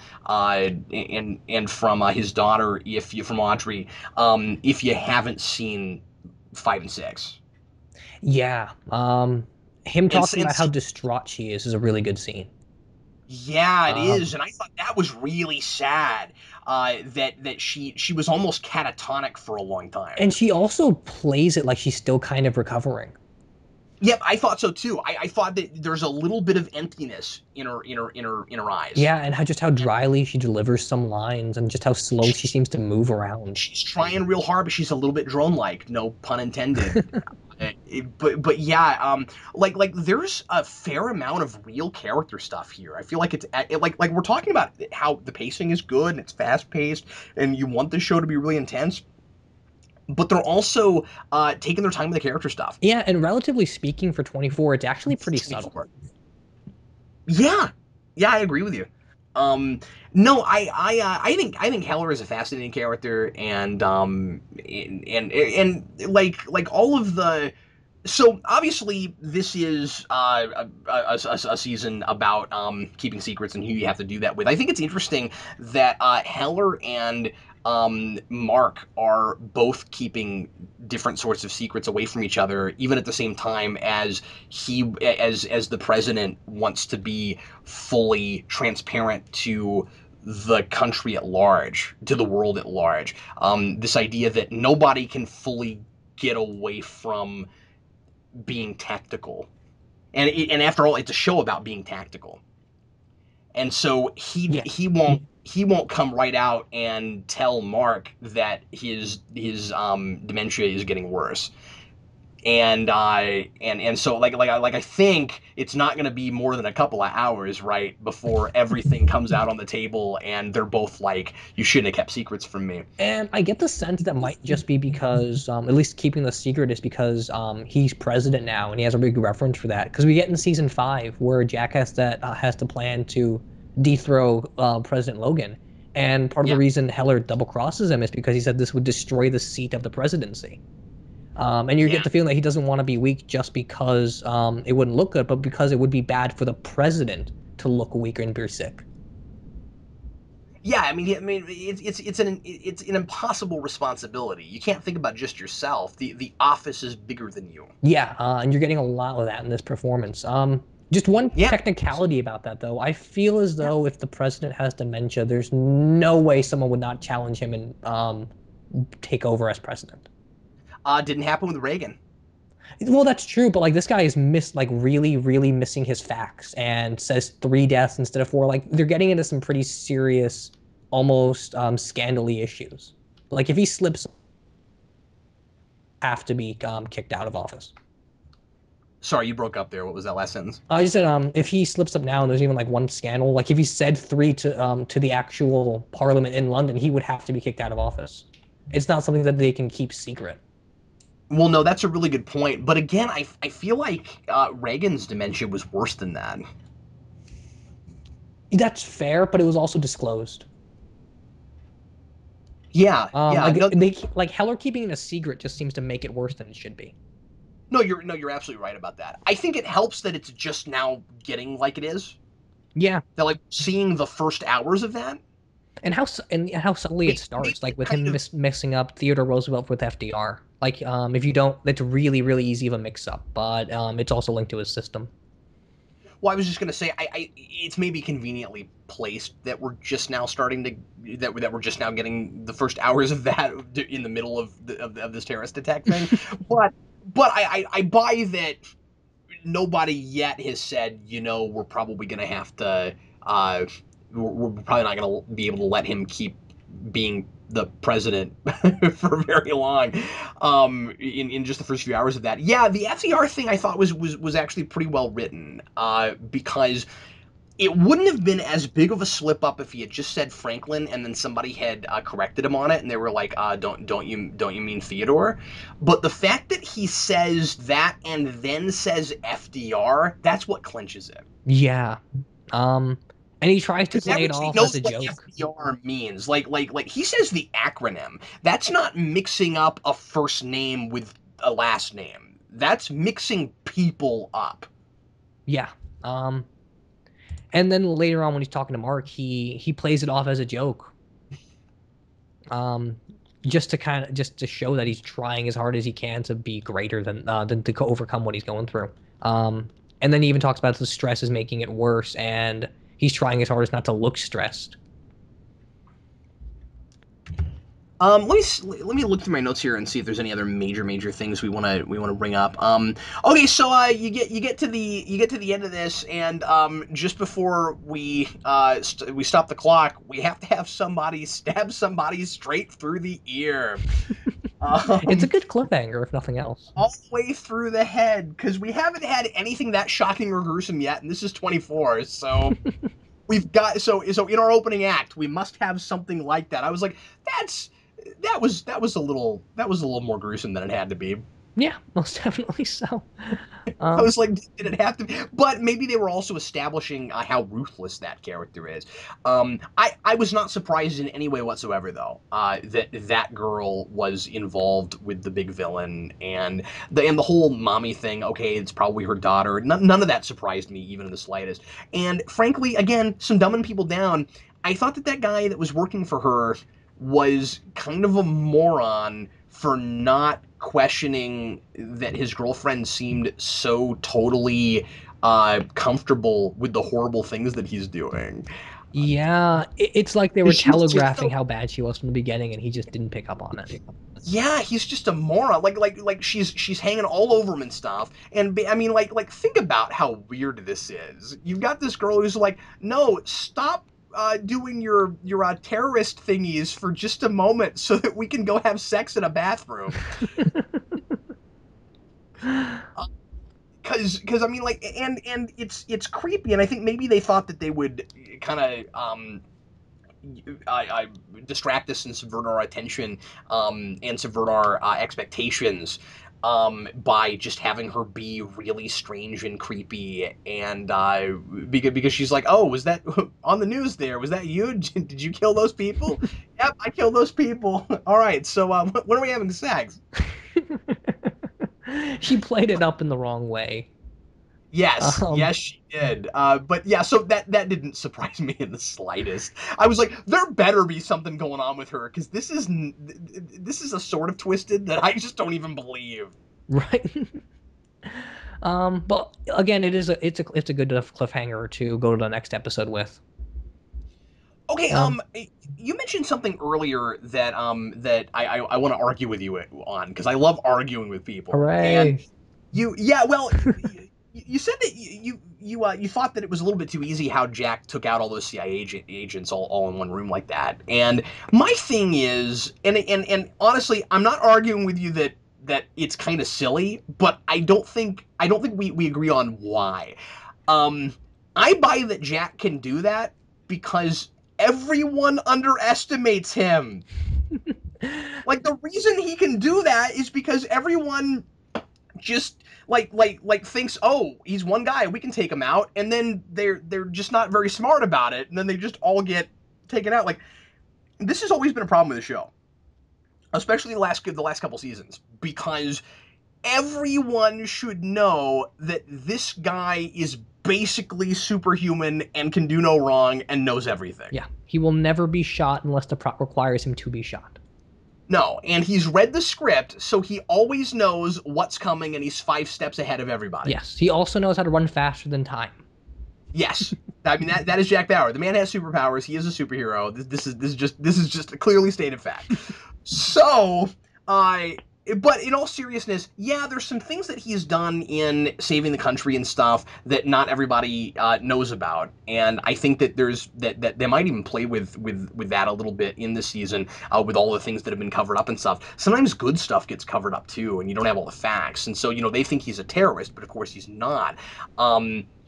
his daughter, if you from Audrey, if you haven't seen 5 and 6. Yeah, him And, talking and about how distraught she is a really good scene. yeah, it is, Um, and I thought that was really sad. That she was almost catatonic for a long time. and she also plays it like she's still kind of recovering. Yep, I thought so too. I thought that there's a little bit of emptiness in her eyes. Yeah, and how dryly she delivers some lines, and just how slow she seems to move around. She's trying real hard, but she's a little bit drone-like. No pun intended. But yeah, like there's a fair amount of real character stuff here. I feel like like we're talking about how the pacing is good and it's fast paced, and you want the show to be really intense. But they're also taking their time with the character stuff. Yeah, and relatively speaking, for 24, it's actually pretty subtle. 24. Yeah, yeah, I agree with you. Um, no, I think Heller is a fascinating character, and like all of the. So obviously, this is a season about keeping secrets and who you have to do that with. I think it's interesting that Heller and Mark are both keeping different sorts of secrets away from each other, even at the same time as as the president wants to be fully transparent to the country at large, to the world at large. This idea that nobody can fully get away from being tactical, and after all, it's a show about being tactical, and so he Yeah. he won't he won't come right out and tell Mark that his dementia is getting worse. And so I think it's not going to be more than a couple of hours, right, before everything comes out on the table, and they're both like, "You shouldn't have kept secrets from me." And I get the sense that might just be because, at least keeping the secret is because he's president now, and he has a big reference for that. Because we get in season 5 where Jack has to plan to dethrone President Logan, and part of the Yeah, reason Heller double crosses him is because he said this would destroy the seat of the presidency. And you yeah. get the feeling that he doesn't want to be weak just because it wouldn't look good, but because it would be bad for the president to look weak and be sick. Yeah, I mean, it's an impossible responsibility. You can't think about just yourself. The office is bigger than you. Yeah, and you're getting a lot of that in this performance. Just one Yeah, technicality about that, though. I feel as yeah. though if the president has dementia, there's no way someone would not challenge him and take over as president. Didn't happen with Reagan. Well, that's true, but like this guy is like really, really missing his facts and says 3 deaths instead of 4. Like they're getting into some pretty serious, almost scandally issues. Like if he slips, have to be kicked out of office. Sorry, you broke up there. What was that last sentence? I just said if he slips up now and there's even like one scandal, like if he said three to the actual parliament in London, he would have to be kicked out of office. It's not something that they can keep secret. Well, no, that's a really good point. But again, I feel like Reagan's dementia was worse than that. That's fair, but it was also disclosed. Yeah, yeah. Like No, like Heller keeping it a secret just seems to make it worse than it should be. you're absolutely right about that. I think it helps that it's just now getting like it is. Yeah, That like seeing the first hours of that. and how subtly it Maybe starts, like it with kind him of mixing up Theodore Roosevelt with FDR. Like if you don't, that's really easy of a mix up, but it's also linked to his system. Well, I was just gonna say, it's maybe conveniently placed that we're just now starting to that we're just now getting the first hours of that in the middle of this terrorist attack thing, but I buy that nobody yet has said, we're probably gonna have to we're probably not gonna be able to let him keep being the president for very long. In just the first few hours of that, yeah, the FDR thing I thought was actually pretty well written, because it wouldn't have been as big of a slip up if he had just said Franklin and then somebody had corrected him on it and they were like, don't you mean Theodore? But the fact that he says that and then says FDR, that's what clinches it. Yeah. Um, and he tries to Because play it everybody off as knows a what joke. FDR means. Like he says the acronym. That's not mixing up a first name with a last name. That's mixing people up. Yeah. Um, and then later on when he's talking to Mark, he plays it off as a joke. Um, just to show that he's trying as hard as he can to be greater than to overcome what he's going through. And then he even talks about the stress is making it worse, and he's trying his hardest not to look stressed. Let me look through my notes here and see if there's any other major things we wanna bring up. Okay, so you get to the end of this, and just before we stop the clock, we have to have somebody stab somebody straight through the ear. It's a Um, good cliffhanger, if nothing else. all the way through the head, because we haven't had anything that shocking or gruesome yet, and this is 24, so we've got so in our opening act we must have something like that. I was like, that's that was a little more gruesome than it had to be. Yeah, most definitely so. I Um, was like, did it have to be? But maybe they were also establishing how ruthless that character is. I was not surprised in any way whatsoever, though, that girl was involved with the big villain and the whole mommy thing. Okay, it's probably her daughter. None of that surprised me even in the slightest. And frankly, again, some dumbing people down. I thought that guy that was working for her was kind of a moron for not questioning that his girlfriend seemed so totally comfortable with the horrible things that he's doing. yeah, it's like they were She's just telegraphing so, how bad she was from the beginning, and he just didn't pick up on it. yeah, he's just a moron. Like she's hanging all over him and stuff. And I mean, like think about how weird this is. You've got this girl who's like, no, stop doing your terrorist thingies for just a moment so that we can go have sex in a bathroom. Because I mean, like, and it's creepy, and I think maybe they thought that they would kind of I distract us and subvert our attention, and subvert our expectations, by just having her be really strange and creepy, and because she's like, oh, was that on the news? There was that you? Did you kill those people? Yep, I killed those people. All right, so when are we having sex? She played it up in the wrong way. Yes, Um, yes, she did. But yeah, so that didn't surprise me in the slightest. I was like, there better be something going on with her because this is a sort of twisted that I just don't even believe. right. But again, it's a good enough cliffhanger to go to the next episode with. Okay, Um, you mentioned something earlier that I want to argue with you on because I love arguing with people. And hooray. yeah, well, you said that you thought that it was a little bit too easy how Jack took out all those CIA agents all in one room like that. And my thing is, and honestly, I'm not arguing with you that it's kind of silly, but I don't think we agree on why. Um, I buy that Jack can do that because everyone underestimates him. Like, the reason he can do that is because everyone just like thinks, oh, he's one guy, we can take him out, and then they're just not very smart about it, and then they just all get taken out. Like, this has always been a problem with the show, especially the last couple seasons, because everyone should know that this guy is basically superhuman and can do no wrong and knows everything. Yeah, he will never be shot unless the prop requires him to be shot. No, and he's read the script, so he always knows what's coming, and he's 5 steps ahead of everybody. Yes, he also knows how to run faster than time. Yes, I mean that is Jack Bauer. The man has superpowers. He is a superhero. This is just a clearly stated fact. So, but in all seriousness, yeah, there's some things that he's done in saving the country and stuff that not everybody knows about, and I think that there's that they might even play with that a little bit in this season with all the things that have been covered up and stuff. Sometimes good stuff gets covered up too, and you don't have all the facts, and so they think he's a terrorist, but of course he's not.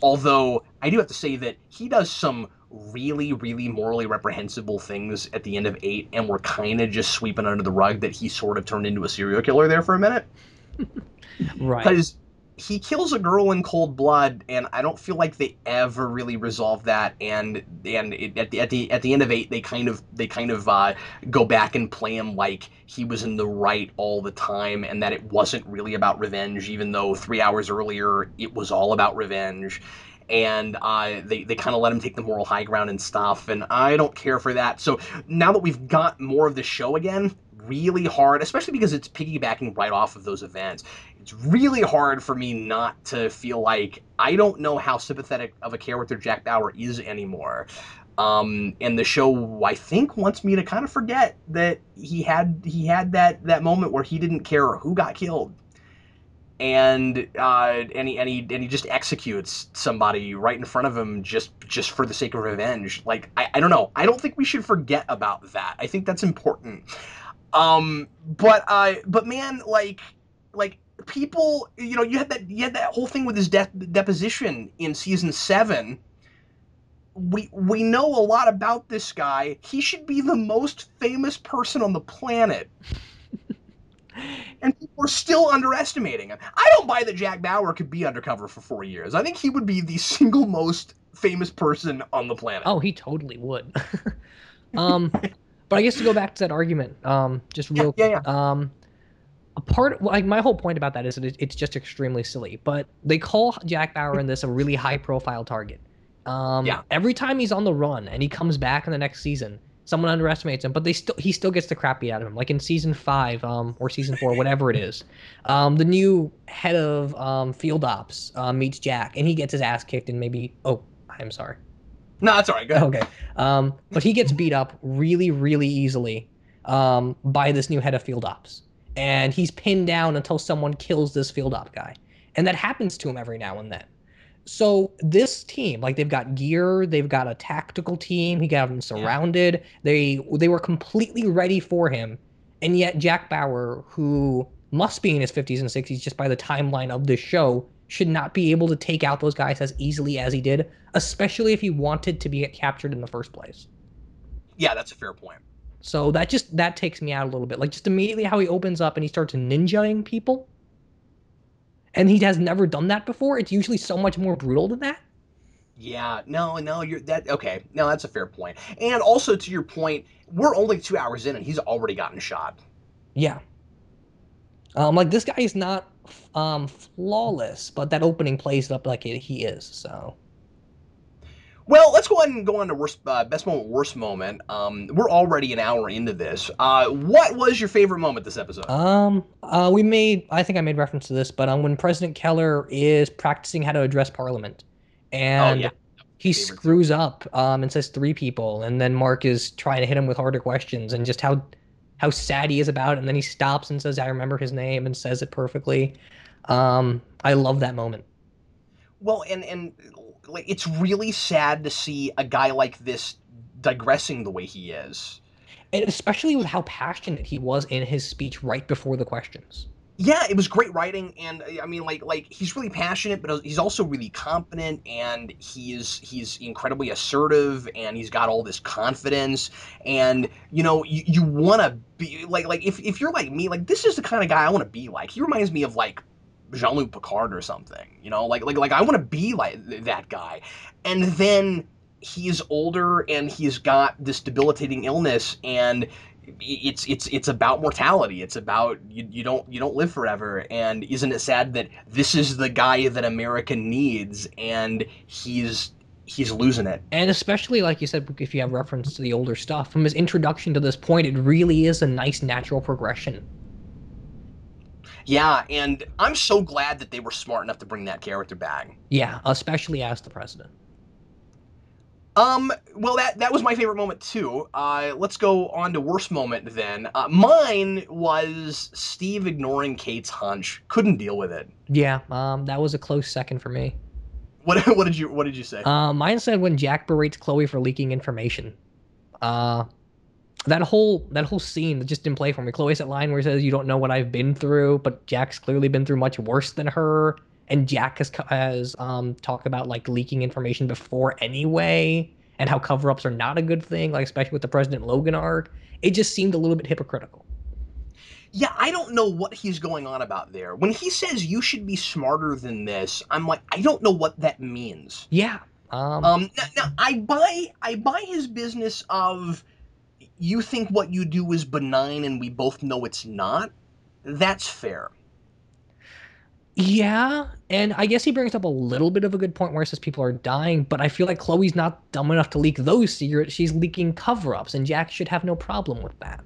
Although I do have to say that he does some really, really morally reprehensible things at the end of 8, and we're kind of just sweeping under the rug that he sort of turned into a serial killer there for a minute. Right. Because he kills a girl in cold blood, and I don't feel like they ever really resolve that. And at the end of 8, they kind of go back and play him like he was in the right all the time, and that it wasn't really about revenge, even though 3 hours earlier it was all about revenge. And they kind of let him take the moral high ground and stuff, and I don't care for that. So now that we've got more of the show again, really hard, especially because it's piggybacking right off of those events, it's really hard for me not to feel like I don't know how sympathetic of a character Jack Bauer is anymore. And the show, I think, wants me to kind of forget that he had that moment where he didn't care who got killed. And he just executes somebody right in front of him just for the sake of revenge. Like, I don't know. I don't think we should forget about that. I think that's important. But man, like people, you had that whole thing with his deposition in season 7. We know a lot about this guy. He should be the most famous person on the planet. And people are still underestimating him. I don't buy that Jack Bauer could be undercover for 4 years. I think he would be the single most famous person on the planet. Oh, he totally would. But I guess to go back to that argument, just real, a part, like, my whole point about that is that it's just extremely silly. But they call Jack Bauer in this a really high-profile target. Every time he's on the run and he comes back in the next season, someone underestimates him, but he still gets the crap beat out of him. Like in season 5, or season 4, whatever it is, the new head of field ops meets Jack, and he gets his ass kicked, and I'm sorry. No, that's all right. Go ahead. Okay. But he gets beat up really, really easily by this new head of field ops, and he's pinned down until someone kills this field op guy, and that happens to him every now and then. So this team, like, they've got gear, they've got a tactical team, he got them surrounded, they were completely ready for him, and yet Jack Bauer, who must be in his 50s and 60s just by the timeline of this show, should not be able to take out those guys as easily as he did, especially if he wanted to be captured in the first place. Yeah, that's a fair point. So that takes me out a little bit. Like, just immediately how he opens up and he starts ninjaing people. And he has never done that before. It's usually so much more brutal than that. Yeah, no, you're that okay. No, that's a fair point. And also, to your point, we're only 2 hours in and he's already gotten shot. Yeah. Like, this guy is not flawless, but that opening plays it up like he is. So. Well, let's go ahead and go on to best moment, worst moment. We're already an hour into this. What was your favorite moment this episode? I think I made reference to this, but when President Keller is practicing how to address Parliament, and he screws up and says 3 people, and then Mark is trying to hit him with harder questions, and just how sad he is about it, and then he stops and says, "I remember his name," and says it perfectly. I love that moment. Well, and like, it's really sad to see a guy like this digressing the way he is. And especially with how passionate he was in his speech right before the questions. Yeah, it was great writing, and I mean, like he's really passionate, but he's also really competent, and he's incredibly assertive, and he's got all this confidence, and you want to be like if you're like me, like this is the kind of guy I want to be like. He reminds me of like Jean-Luc Picard or something, like I want to be like that guy, and then he's older and he's got this debilitating illness, and it's about mortality. It's about you don't live forever. And isn't it sad that this is the guy that America needs, and he's losing it. And especially, like you said, if you have reference to the older stuff, from his introduction to this point, it really is a nice natural progression. Yeah, and I'm so glad that they were smart enough to bring that character back. Yeah, especially as the president. Well, that was my favorite moment too. Let's go on to worst moment then. Mine was Steve ignoring Kate's hunch. Couldn't deal with it. Yeah, that was a close second for me. What did you say? Mine said when Jack berates Chloe for leaking information. Uh, that whole scene that just didn't play for me. Chloe's that line where he says, "You don't know what I've been through," but Jack's clearly been through much worse than her. And Jack has talked about like leaking information before anyway, and how cover-ups are not a good thing, like especially with the President Logan arc. It just seemed a little bit hypocritical. Yeah, I don't know what he's going on about there. When he says you should be smarter than this, I'm like, I don't know what that means. Yeah. Now I buy his business of you think what you do is benign and we both know it's not. That's fair. Yeah, and I guess he brings up a little bit of a good point where he says people are dying, but I feel like Chloe's not dumb enough to leak those secrets. She's leaking cover-ups, and Jack should have no problem with that.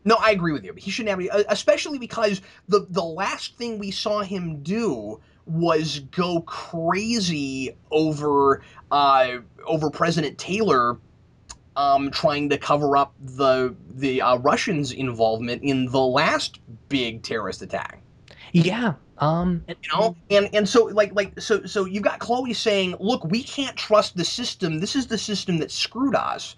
No, I agree with you. He shouldn't have any, especially because the last thing we saw him do was go crazy over President Taylor trying to cover up the Russians' involvement in the last big terrorist attack. Yeah, And so so you've got Chloe saying, "Look, we can't trust the system. This is the system that screwed us."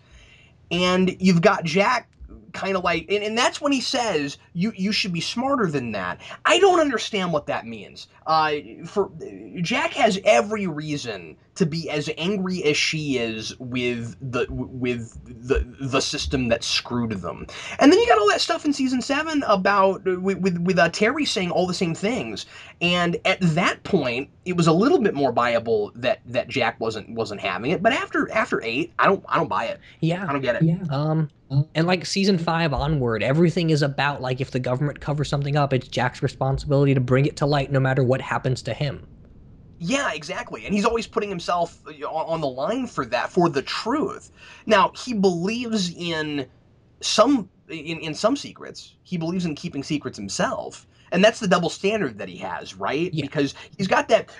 And you've got Jack kind of like, and that's when he says you should be smarter than that. I don't understand what that means. For Jack has every reason to be as angry as she is with the system that screwed them. And then you got all that stuff in season 7 about with Terry saying all the same things. And at that point, it was a little bit more viable that Jack wasn't having it. But after 8, I don't buy it. yeah, I don't get it. yeah. And like season 5 onward, everything is about like if the government covers something up, it's Jack's responsibility to bring it to light, no matter what happens to him. Yeah, exactly. And he's always putting himself on the line for that, for the truth. Now, he believes in some secrets. He believes in keeping secrets himself. And that's the double standard that he has, right? Yeah. Because he's got that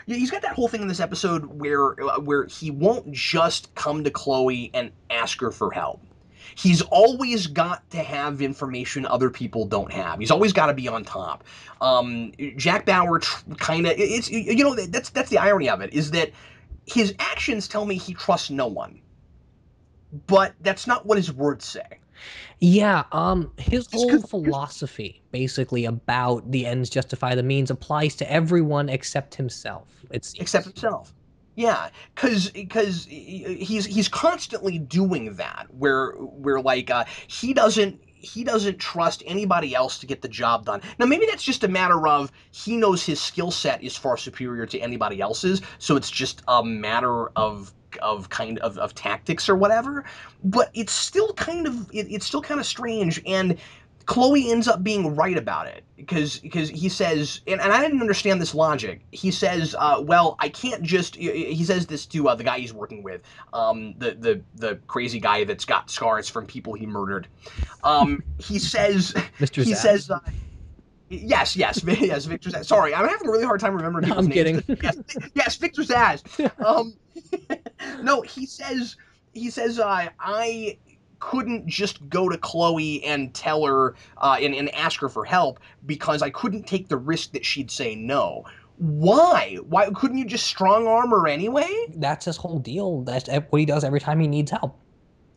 whole thing in this episode where he won't just come to Chloe and ask her for help. He's always got to have information other people don't have. He's always got to be on top. Jack Bauer kind of, it's that's the irony of it, is that his actions tell me he trusts no one, but that's not what his words say. Yeah, his whole philosophy basically about the ends justify the means applies to everyone except himself, it Except seems. himself. Yeah, because he's constantly doing that, where like he doesn't trust anybody else to get the job done. Now maybe that's just a matter of he knows his skill set is far superior to anybody else's, so it's just a matter of tactics or whatever. But it's still kind of strange, and Chloe ends up being right about it because he says, and I didn't understand this logic. He says, well, I can't just. He says this to the guy he's working with, the crazy guy that's got scars from people he murdered. He says, Mr. he Zaz. says, yes, Victor Zaz. Sorry, I'm having a really hard time remembering No, people's I'm names. kidding. Yes, Victor Zaz. Um, no, he says, I couldn't just go to Chloe and tell her and ask her for help because I couldn't take the risk that she'd say no. Why? Why couldn't you just strong arm her anyway? That's his whole deal. That's what he does every time he needs help.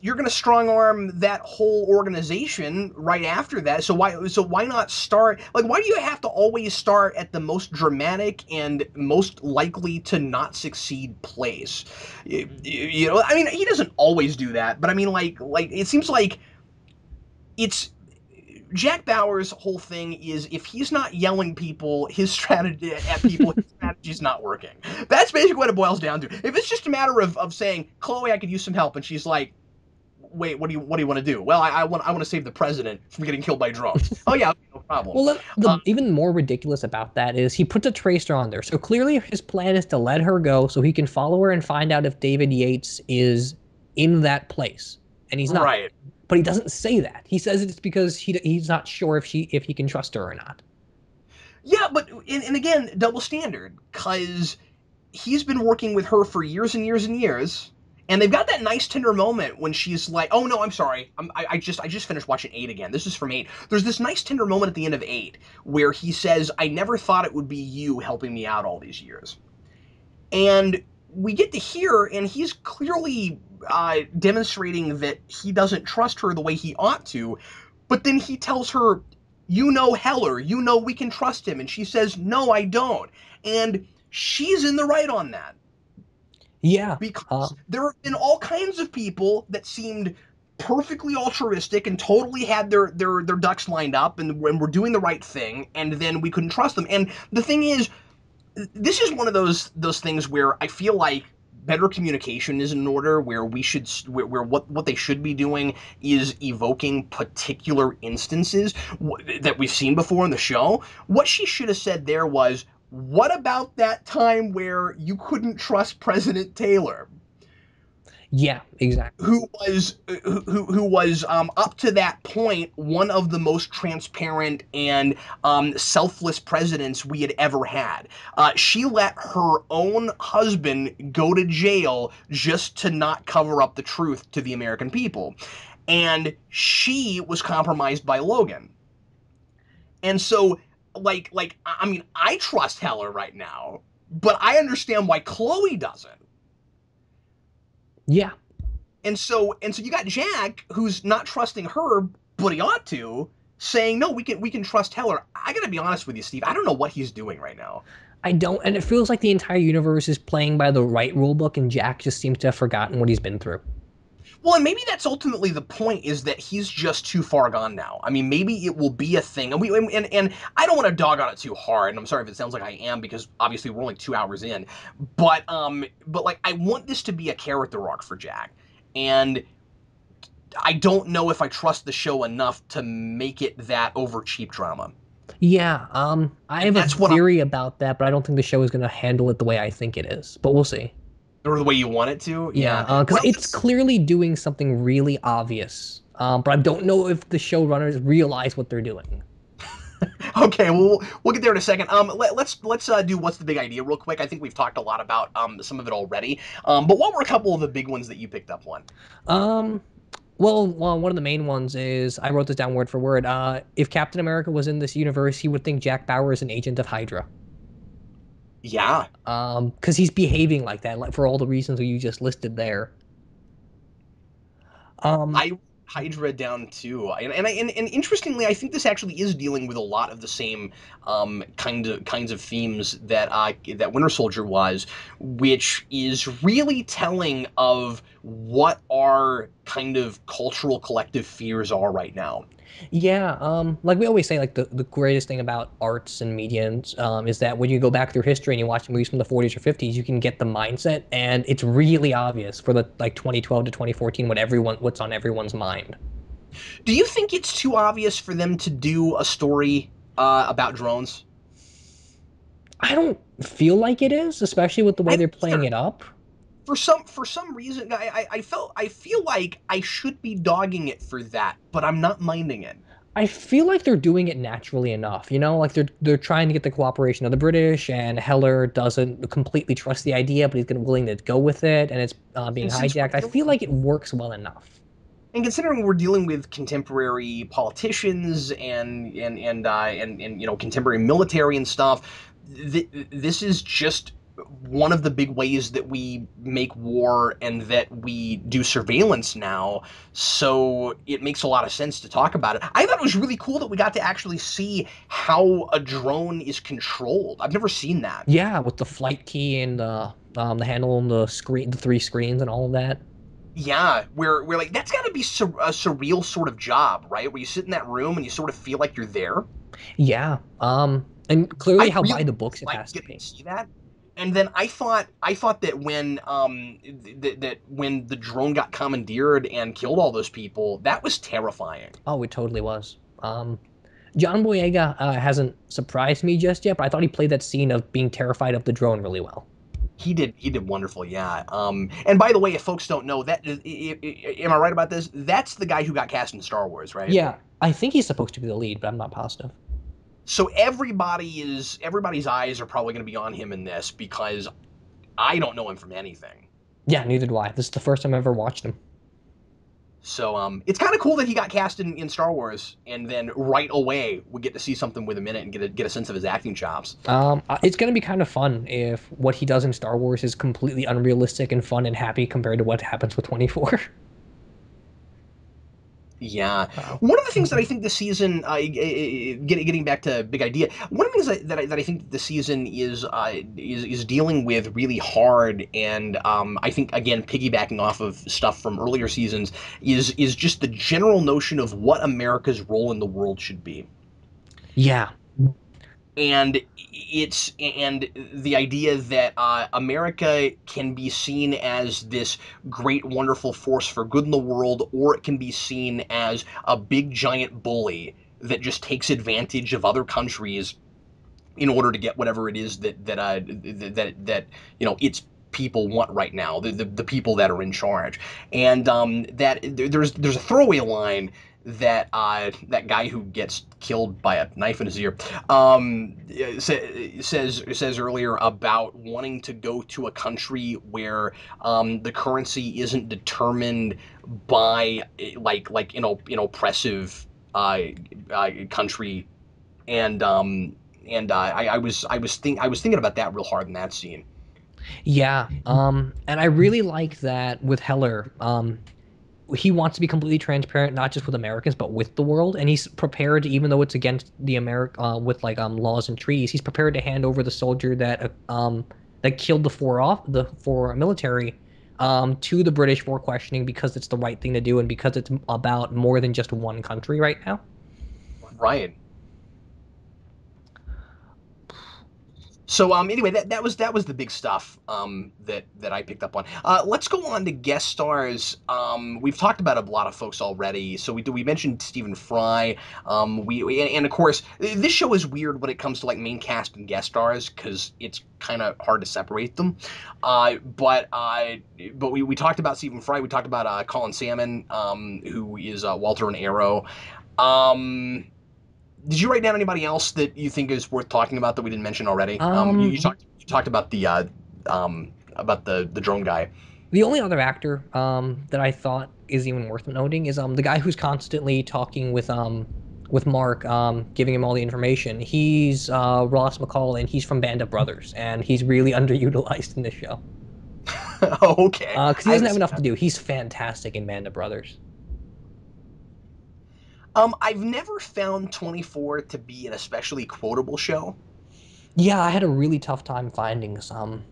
you're going to strong arm that whole organization right after that. So why not start, like, why do you have to always start at the most dramatic and most likely to not succeed place? You know, I mean, he doesn't always do that, but I mean, like it seems like it's Jack Bauer's whole thing is if he's not yelling his strategy's not working. That's basically what it boils down to. If it's just a matter of saying, Chloe, I could use some help, and she's like, wait, what do you want to do? Well, I want to save the president from getting killed by drones. Oh yeah, okay, no problem. Well, even more ridiculous about that is he puts a tracer on there. So clearly his plan is to let her go so he can follow her and find out if David Yates is in that place. And he's not. Right. But he doesn't say that. He says it's because he's not sure if he can trust her or not. Yeah, but and again, double standard, because he's been working with her for years and years and years. And they've got that nice tender moment when she's like, "Oh no, I'm sorry, I just finished watching 8 again. This is from 8." There's this nice tender moment at the end of 8 where he says, "I never thought it would be you helping me out all these years." And we get to hear, and he's clearly demonstrating that he doesn't trust her the way he ought to. But then he tells her, "You know Heller, you know we can trust him," and she says, "No, I don't." And she's in the right on that. Yeah. Because there have been all kinds of people that seemed perfectly altruistic and totally had their ducks lined up and were doing the right thing, and then we couldn't trust them. And the thing is, this is one of those things where I feel like better communication is in order, where what they should be doing is evoking particular instances that we've seen before in the show. What she should have said there was, "What about that time where you couldn't trust President Taylor?" Yeah, exactly. Who was up to that point one of the most transparent and selfless presidents we had ever had. She let her own husband go to jail just to not cover up the truth to the American people, and she was compromised by Logan. And so, I mean, I trust Heller right now, but I understand why Chloe doesn't. Yeah. And so you got Jack, who's not trusting her, but he ought to, saying, "No, we can trust Heller." I gotta be honest with you, Steve. I don't know what he's doing right now. I don't, and it feels like the entire universe is playing by the right rule book, and Jack just seems to have forgotten what he's been through. Well, and maybe that's ultimately the point, is that he's just too far gone now. I mean, maybe it will be a thing, and I don't want to dog on it too hard. And I'm sorry if it sounds like I am, because obviously we're only 2 hours in. But like, I want this to be a character arc for Jack, and I don't know if I trust the show enough to make it that over cheap drama. Yeah, I have a That's what theory about that, but I don't think the show is going to handle it the way I think it is. But we'll see. Or the way you want it to. Yeah, Yeah. because it's clearly doing something really obvious. But I don't know if the showrunners realize what they're doing. Okay, well, we'll get there in a second. Let's do what's the big idea real quick. I think we've talked a lot about some of it already. But what were a couple of the big ones that you picked up on? Well, one of the main ones is, I wrote this down word for word. If Captain America was in this universe, he would think Jack Bauer is an agent of Hydra. Yeah. Because he's behaving like that, like for all the reasons you just listed there. I Hydra down too, and interestingly, I think this actually is dealing with a lot of the same kinds of themes that Winter Soldier was, which is really telling of what our kind of cultural collective fears are right now. Yeah, like we always say, like the greatest thing about arts and media is that when you go back through history and you watch movies from the 40s or 50s, you can get the mindset, and it's really obvious for the 2012 to 2014 what's on everyone's mind. Do you think it's too obvious for them to do a story about drones? I don't feel like it is, especially with the way they're playing it up. For some reason, I feel like I should be dogging it for that, but I'm not minding it. I feel like they're doing it naturally enough, like they're trying to get the cooperation of the British, and Heller doesn't completely trust the idea, but he's willing to go with it, and it's being hijacked. I feel like it works well enough. And considering we're dealing with contemporary politicians and contemporary military and stuff, this is just one of the big ways that we make war and that we do surveillance now, so it makes a lot of sense to talk about it. I thought it was really cool that we got to actually see how a drone is controlled. I've never seen that. Yeah, with the flight key and the handle and the screen, the 3 screens and all of that. Yeah, we're like, that's got to be a surreal sort of job, right? Where you sit in that room and you sort of feel like you're there. Yeah. And clearly I how by really the books it like has to getting to be. see that. And then I thought that when that when the drone got commandeered and killed all those people, that was terrifying. Oh, it totally was. John Boyega hasn't surprised me just yet, but I thought he played that scene of being terrified of the drone really well. He did wonderful, yeah. And by the way, if folks don't know that, am I right about this? That's the guy who got cast in Star Wars, right? Yeah, I think he's supposed to be the lead, but I'm not positive. So everybody's eyes are probably going to be on him in this because I don't know him from anything. Yeah, neither do I. This is the first time I ever watched him. So it's kind of cool that he got cast in Star Wars, and then right away we get to see something with him in it and get a sense of his acting chops. It's gonna be kind of fun if what he does in Star Wars is completely unrealistic and fun and happy compared to what happens with 24. Yeah, one of the things that I think this season, getting back to big idea, one of the things that I think the season is dealing with really hard, and I think again piggybacking off of stuff from earlier seasons is just the general notion of what America's role in the world should be. Yeah, And the idea that America can be seen as this great wonderful force for good in the world, or it can be seen as a big giant bully that just takes advantage of other countries in order to get whatever it is that its people want right now, the people that are in charge. And that there's a throwaway line that that guy who gets killed by a knife in his ear says earlier about wanting to go to a country where the currency isn't determined by like an oppressive country. And I was thinking about that real hard in that scene. yeah. And I really like that with Heller. He wants to be completely transparent, not just with Americans, but with the world. And he's prepared, even though it's against the with like laws and treaties, he's prepared to hand over the soldier that killed the four military to the British for questioning because it's the right thing to do and because it's about more than just one country right now. Right. So anyway, that was the big stuff that I picked up on. Let's go on to guest stars. We've talked about a lot of folks already. So we mentioned Stephen Fry. And of course this show is weird when it comes to like main cast and guest stars because it's kind of hard to separate them. But we talked about Stephen Fry. We talked about Colin Salmon, who is Walter and Arrow. Did you write down anybody else that you think is worth talking about that we didn't mention already? You talked about the drone guy. The only other actor that I thought is even worth noting is the guy who's constantly talking with Mark, giving him all the information. He's Ross McCall, and he's from Band of Brothers, and he's really underutilized in this show. Okay. Because he doesn't have enough to do. He's fantastic in Band of Brothers. I've never found 24 to be an especially quotable show. Yeah, I had a really tough time finding some.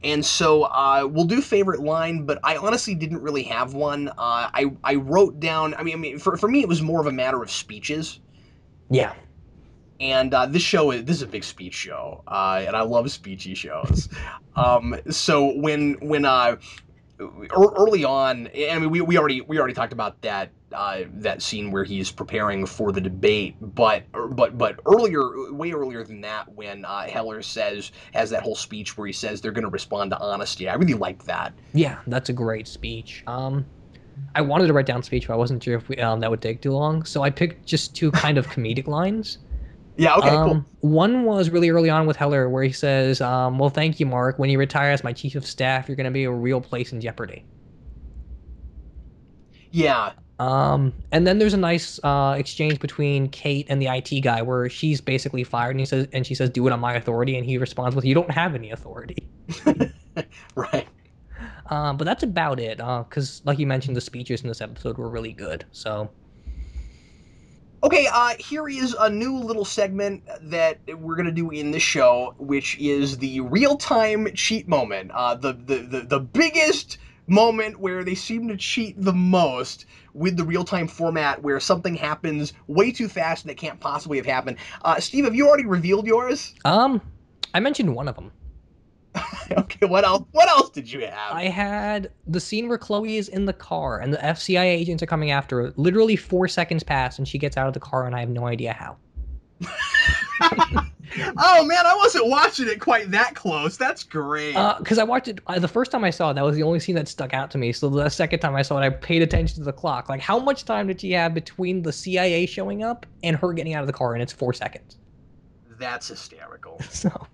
And so we'll do favorite line, but I honestly didn't really have one. I wrote down. For me, it was more of a matter of speeches. Yeah. And this is a big speech show, and I love speechy shows. So when early on, I mean, we already talked about that scene where he's preparing for the debate, but earlier, way earlier than that, when Heller has that whole speech where he says they're going to respond to honesty. I really liked that. Yeah, that's a great speech. I wanted to write down speech, but I wasn't sure if that would take too long, so I picked just two kind of comedic lines. Yeah, okay, cool. One was really early on with Heller where he says, well, thank you, Mark. When you retire as my chief of staff, you're going to be a real place in jeopardy. Yeah. And then there's a nice exchange between Kate and the IT guy where she's basically fired and she says, "Do it on my authority," and he responds with, "You don't have any authority." Right. But that's about it. Because like you mentioned, the speeches in this episode were really good. So Okay, here is a new little segment that we're gonna do in this show, which is the real-time cheat moment. The biggest moment where they seem to cheat the most with the real-time format, where something happens way too fast and it can't possibly have happened. Steve, have you already revealed yours? um, I mentioned one of them. Okay, what else? What else did you have? I had the scene where Chloe is in the car and the FCI agents are coming after her. Literally 4 seconds pass and she gets out of the car and I have no idea how. Oh man, I wasn't watching it quite that close. That's great. Because I watched it the first time I saw it, that was the only scene that stuck out to me. So the second time I saw it, I paid attention to the clock. Like, how much time did she have between the CIA showing up and her getting out of the car? And it's 4 seconds. That's hysterical. So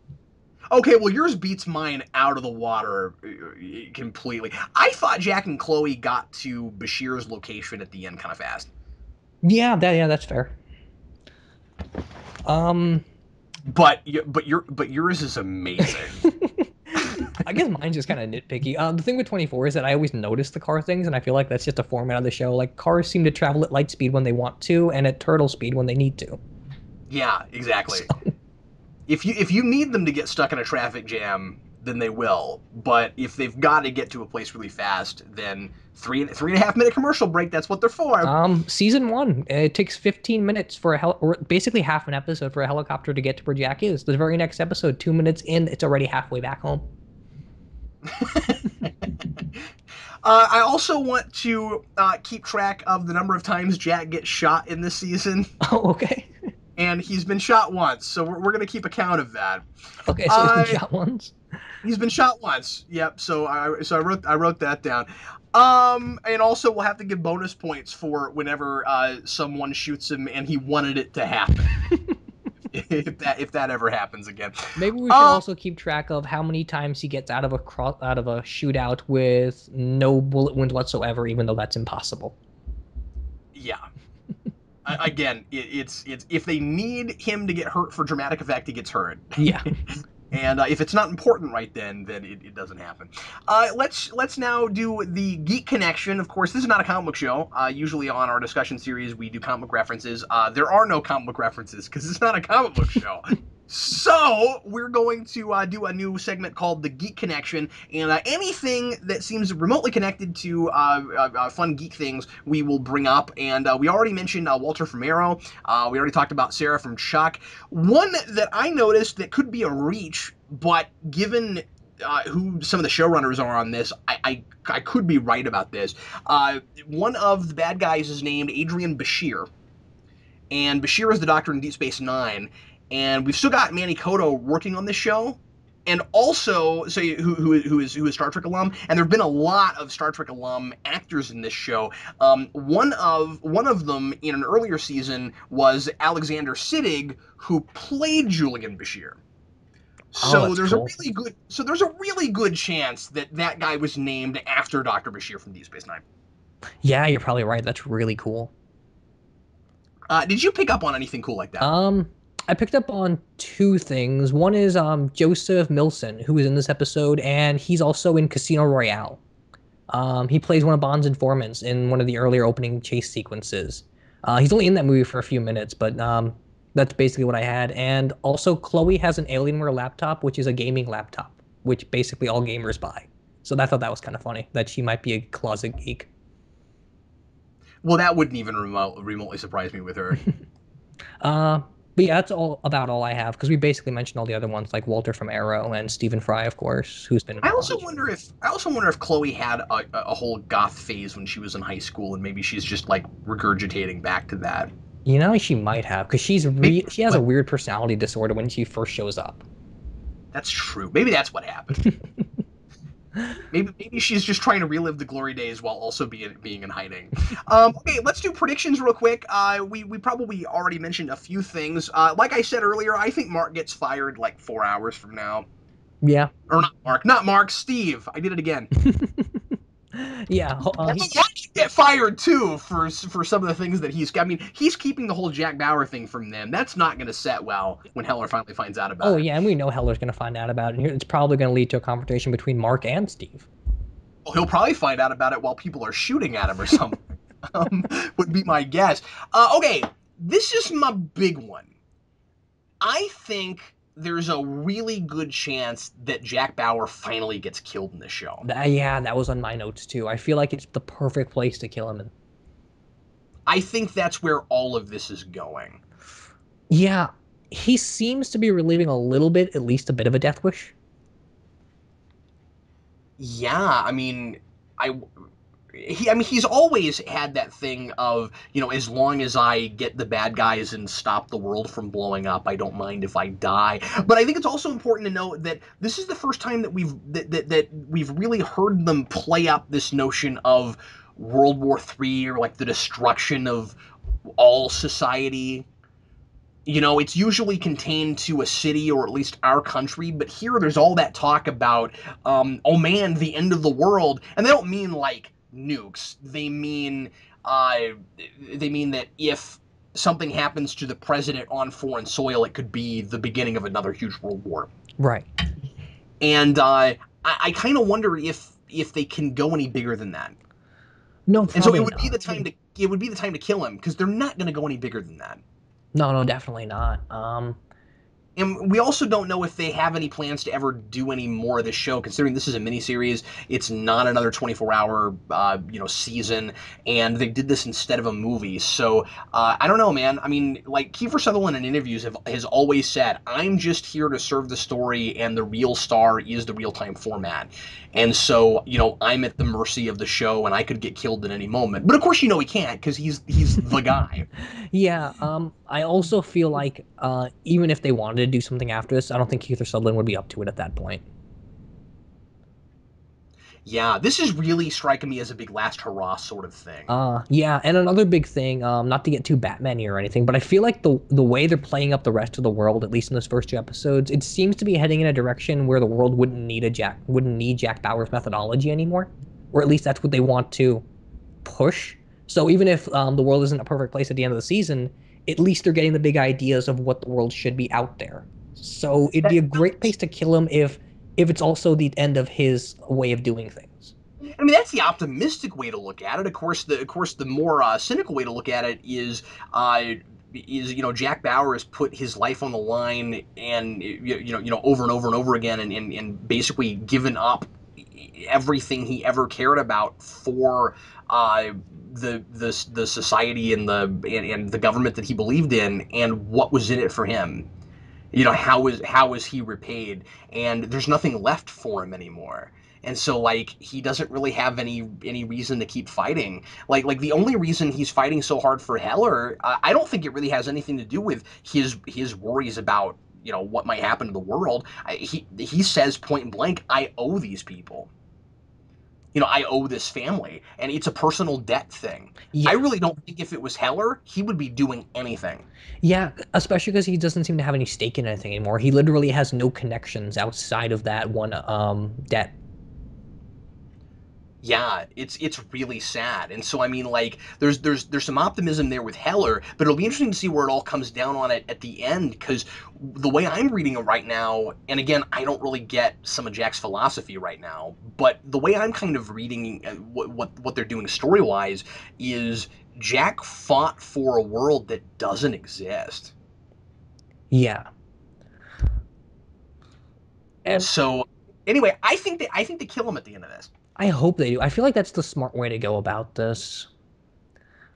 Okay, well, yours beats mine out of the water completely. I thought Jack and Chloe got to Bashir's location at the end kind of fast. yeah, that's fair. Um, But yours is amazing. I guess mine's just kind of nitpicky. The thing with 24 is that I always notice the car things, and I feel like that's just a format of the show. Like cars seem to travel at light speed when they want to, and at turtle speed when they need to. Yeah, exactly. So, If you need them to get stuck in a traffic jam, then they will. But if they've got to get to a place really fast, then three and a half minute commercial break. That's what they're for. season one, it takes 15 minutes for or basically half an episode for a helicopter to get to where Jack is. The very next episode, 2 minutes in, it's already halfway back home. I also want to keep track of the number of times Jack gets shot in this season. Oh, okay. And he's been shot once, so we're going to keep account of that. Okay, so he's been shot once. He's been shot once. Yep. So I wrote that down. And also we'll have to give bonus points for whenever someone shoots him and he wanted it to happen. if that ever happens again. Maybe we should also keep track of how many times he gets out of a shootout with no bullet wounds whatsoever, even though that's impossible. Yeah. Again, it's if they need him to get hurt for dramatic effect, he gets hurt. Yeah. And if it's not important right then it doesn't happen. Let's now do the Geek Connection. Of course, this is not a comic book show. Usually on our discussion series, we do comic book references. There are no comic book references because it's not a comic book show. So we're going to do a new segment called the Geek Connection, and anything that seems remotely connected to fun geek things, we will bring up. And we already mentioned Walter from Arrow. We already talked about Sarah from Chuck. One that I noticed that could be a reach, but given who some of the showrunners are on this, I could be right about this. One of the bad guys is named Adrian Bashir, and Bashir is the Doctor in Deep Space Nine. And we've still got Manny Koto working on this show, and also who is Star Trek alum. And there've been a lot of Star Trek alum actors in this show. One of them in an earlier season was Alexander Siddig, who played Julian Bashir. So there's cool. there's a really good chance that guy was named after Dr. Bashir from Deep Space Nine. Yeah, you're probably right. That's really cool. Did you pick up on anything cool like that? I picked up on two things. One is Joseph Milson, who is in this episode, and he's also in Casino Royale. He plays one of Bond's informants in one of the earlier opening chase sequences. He's only in that movie for a few minutes, but that's basically what I had. And also, Chloe has an Alienware laptop, which is a gaming laptop, which basically all gamers buy. So I thought that was kind of funny, that she might be a closet geek. Well, that wouldn't even remotely surprise me with her. But yeah, that's about all I have, because we basically mentioned all the other ones, like Walter from Arrow and Stephen Fry, of course, who's been. I also wonder if Chloe had a whole goth phase when she was in high school, and maybe she's just like regurgitating back to that. You know, she might have, because she has a weird personality disorder when she first shows up. That's true. Maybe that's what happened. Maybe she's just trying to relive the glory days while also being in hiding. Okay, let's do predictions real quick. We probably already mentioned a few things. Like I said earlier, I think Mark gets fired like 4 hours from now. Yeah. Or not Mark, Steve. I did it again. Yeah, Although Mark can get fired too for some of the things that he's. I mean, he's keeping the whole Jack Bauer thing from them. That's not going to set well when Heller finally finds out about oh it. yeah, and we know Heller's going to find out about it. And it's probably going to lead to a confrontation between Mark and Steve. Well, he'll probably find out about it while people are shooting at him or something. Would be my guess. Okay, this is my big one. I think there's a really good chance that Jack Bauer finally gets killed in the show. Yeah, that was on my notes too. I feel like it's the perfect place to kill him in. I think that's where all of this is going. Yeah, he seems to be relieving a little bit, at least a bit of a death wish. Yeah, I mean, I I mean, he's always had that thing of, as long as I get the bad guys and stop the world from blowing up, I don't mind if I die. But I think it's also important to note that this is the first time that we've really heard them play up this notion of World War III, or like the destruction of all society. It's usually contained to a city or at least our country, but here there's all that talk about, oh man, the end of the world, and they don't mean like nukes. Uh, they mean that if something happens to the president on foreign soil, it could be the beginning of another huge world war. Right. And I kind of wonder if they can go any bigger than that. No, And so probably not. it would be the time to kill him, because they're not going to go any bigger than that. No, no, definitely not. And we also don't know if they have any plans to ever do any more of this show, considering this is a miniseries. It's not another 24-hour, season, and they did this instead of a movie. So I don't know, man. I mean, like Kiefer Sutherland in interviews has always said, "I'm just here to serve the story, and the real star is the real-time format." And so, I'm at the mercy of the show, and I could get killed at any moment. But of course, he can't, because he's the guy. Yeah, I also feel like even if they wanted to do something after this, I don't think Keith Sutherland would be up to it at that point. Yeah, this is really striking me as a big last hurrah sort of thing. Yeah, and another big thing, not to get too Batman-y or anything, but I feel like the way they're playing up the rest of the world, at least in those first two episodes, it seems to be heading in a direction where the world wouldn't need Jack Bauer's methodology anymore, or at least that's what they want to push. So even if the world isn't a perfect place at the end of the season, at least they're getting the big ideas of what the world should be out there. So it'd be a great place to kill him if it's also the end of his way of doing things. I mean, that's the optimistic way to look at it. Of course, the more cynical way to look at it is Jack Bauer has put his life on the line, and over and over and over again, and basically given up everything he ever cared about for the society and the government that he believed in, and what was in it for him. How was he repaid? And there's nothing left for him anymore. And so, like, he doesn't really have any reason to keep fighting. Like the only reason he's fighting so hard for Heller, I don't think it really has anything to do with his worries about what might happen to the world. He says point blank, I owe these people. I owe this family, and it's a personal debt thing. I Yeah, really don't think if it was Heller, he would be doing anything. yeah, especially because he doesn't seem to have any stake in anything anymore. He literally has no connections outside of that one debt. Yeah, it's really sad. And so I mean, like, there's some optimism there with Heller, but it'll be interesting to see where it all comes down on it at the end, because the way I'm reading it right now, and again, I don't really get some of Jack's philosophy right now, but the way I'm kind of reading what they're doing story-wise is Jack fought for a world that doesn't exist. Yeah. And So anyway, I think they kill him at the end of this. I hope they do. I feel like that's the smart way to go about this.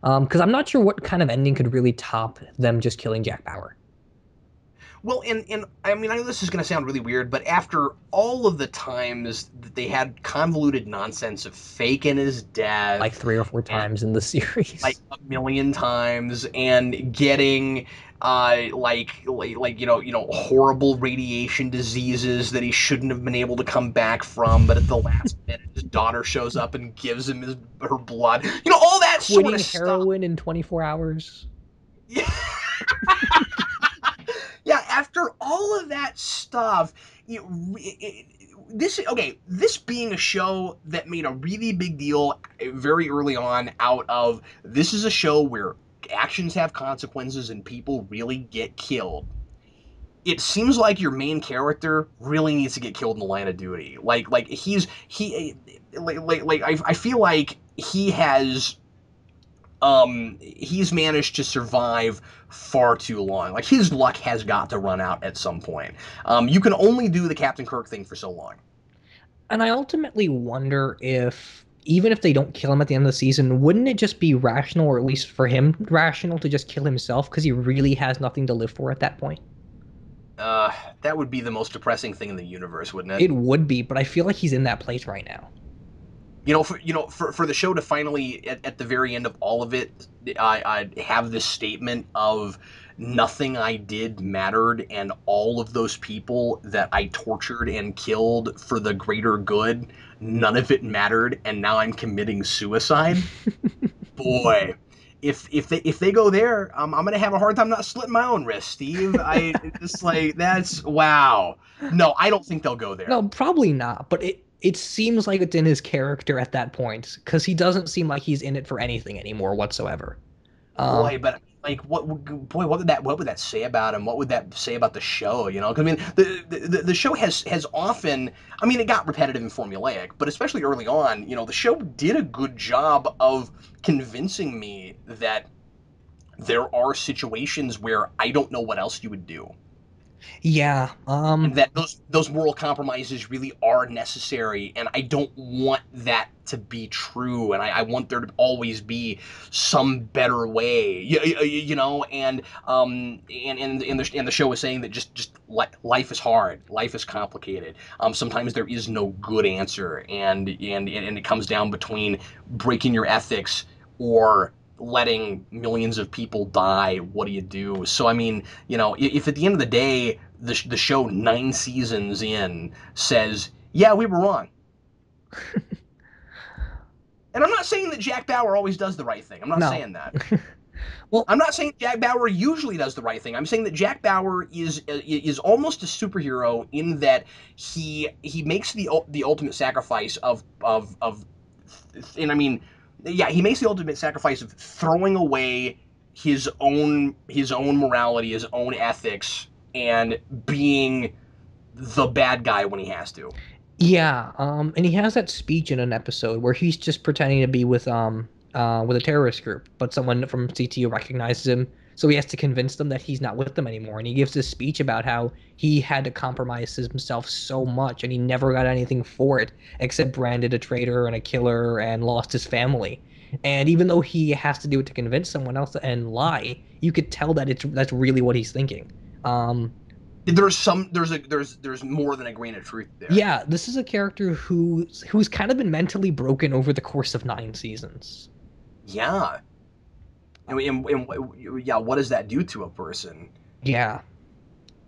Because I'm not sure what kind of ending could really top them just killing Jack Bauer. Well, and I mean, I know this is going to sound really weird, but after all of the times that they had convoluted nonsense of faking his Like death, 3 or 4 and times in the like series. a million times, and getting horrible radiation diseases that he shouldn't have been able to come back from, but at the last minute his daughter shows up and gives him her blood, all that sort Quitting of stuff. heroin in 24 hours. Yeah. Yeah, after all of that stuff, this being a show that made a really big deal very early on out of this is a show where actions have consequences and people really get killed. It seems like your main character really needs to get killed in the line of duty. I feel like he's managed to survive far too long. Like his luck has got to run out at some point. You can only do the Captain Kirk thing for so long. And I ultimately wonder if, even if they don't kill him at the end of the season, wouldn't it just be rational, or at least for him, rational to just kill himself because he really has nothing to live for at that point? That would be the most depressing thing in the universe, wouldn't it? It would be, but I feel like he's in that place right now. For the show to finally at the very end of all of it, I have this statement of nothing I did mattered, and all of those people that I tortured and killed for the greater good, none of it mattered, and now I'm committing suicide. Boy, if they go there, I'm gonna have a hard time not slitting my own wrist, Steve. I just like that's wow. No, I don't think they'll go there. No, probably not, but it seems like it's in his character at that point because he doesn't seem like he's in it for anything anymore whatsoever. Boy, but like what would that say about him? What would that say about the show? You know, 'cause, I mean, the show has often, I mean, it got repetitive and formulaic, but especially early on, the show did a good job of convincing me that there are situations where I don't know what else you would do. Yeah, And that those moral compromises really are necessary, and I don't want that to be true, and I want there to always be some better way, and the show is saying that just life is hard, life is complicated. Sometimes there is no good answer, and it comes down between breaking your ethics or letting millions of people die. What do you do? So I mean, if at the end of the day the show 9 seasons in says, yeah, we were wrong. And I'm not saying that Jack Bauer always does the right thing. I'm not saying that. Well, I'm not saying Jack Bauer usually does the right thing. I'm saying that Jack Bauer is almost a superhero in that he makes the ultimate sacrifice and I mean, yeah, he makes the ultimate sacrifice of throwing away his own morality, his own ethics, and being the bad guy when he has to. yeah, and he has that speech in an episode where he's just pretending to be with a terrorist group, but someone from CTU recognizes him, so he has to convince them that he's not with them anymore. And he gives this speech about how he had to compromise himself so much, and he never got anything for it except branded a traitor and a killer and lost his family. And even though he has to do it to convince someone else and lie, you could tell that that's really what he's thinking. There's more than a grain of truth there. Yeah, this is a character who's kind of been mentally broken over the course of 9 seasons. Yeah. And yeah, what does that do to a person? Yeah.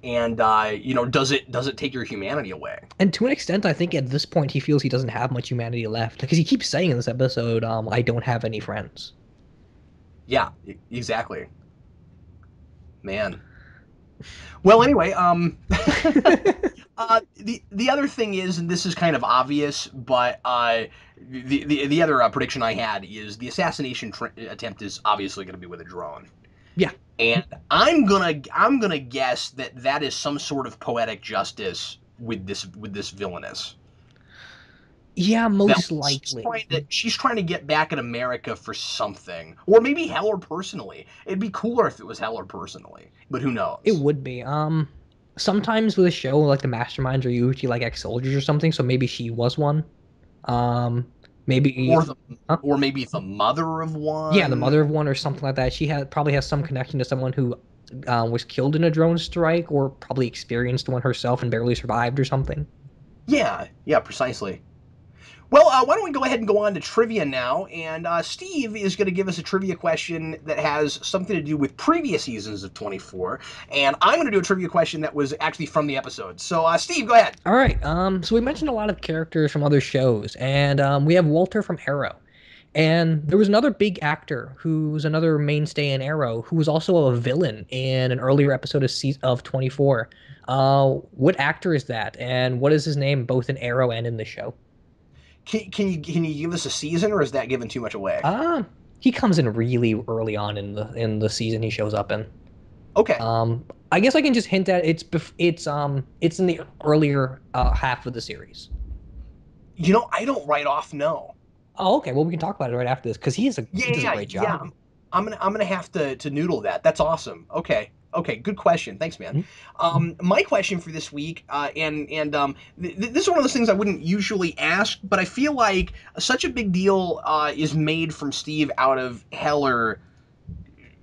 And does it take your humanity away? And to an extent, I think at this point he feels he doesn't have much humanity left because he keeps saying in this episode, "I don't have any friends." Yeah, exactly. Man. Well, anyway, the other thing is, and this is kind of obvious, but the other prediction I had is the assassination attempt is obviously going to be with a drone. Yeah. And I'm gonna guess that is some sort of poetic justice with this villainess. Yeah, most likely. She's trying to get back at America for something, or maybe Heller personally. It'd be cooler if it was Heller personally, but who knows? It would be. Sometimes with a show like the masterminds are usually like ex-soldiers or something, so maybe she was one. Maybe or maybe the mother of one. Yeah, the mother of one or something like that. She probably has some connection to someone who was killed in a drone strike, or probably experienced one herself and barely survived or something. Yeah, precisely. Well, why don't we go ahead and go on to trivia now, and Steve is going to give us a trivia question that has something to do with previous seasons of 24, and I'm going to do a trivia question that was actually from the episode. So, Steve, go ahead. All right, so we mentioned a lot of characters from other shows, and we have Walter from Arrow. And there was another big actor who was another mainstay in Arrow who was also a villain in an earlier episode of 24. What actor is that, and what is his name both in Arrow and in the show? Can you give us a season, or is that giving too much away? He comes in really early on in the season he shows up in. Okay. I guess I can just hint at it's in the earlier half of the series. I don't right off know. Oh, okay. Well, we can talk about it right after this because he does a great job. Yeah. I'm gonna have to noodle that. That's awesome. Okay. Okay, good question. Thanks, man. My question for this week, this is one of those things I wouldn't usually ask, but I feel like such a big deal is made from Steve out of Heller.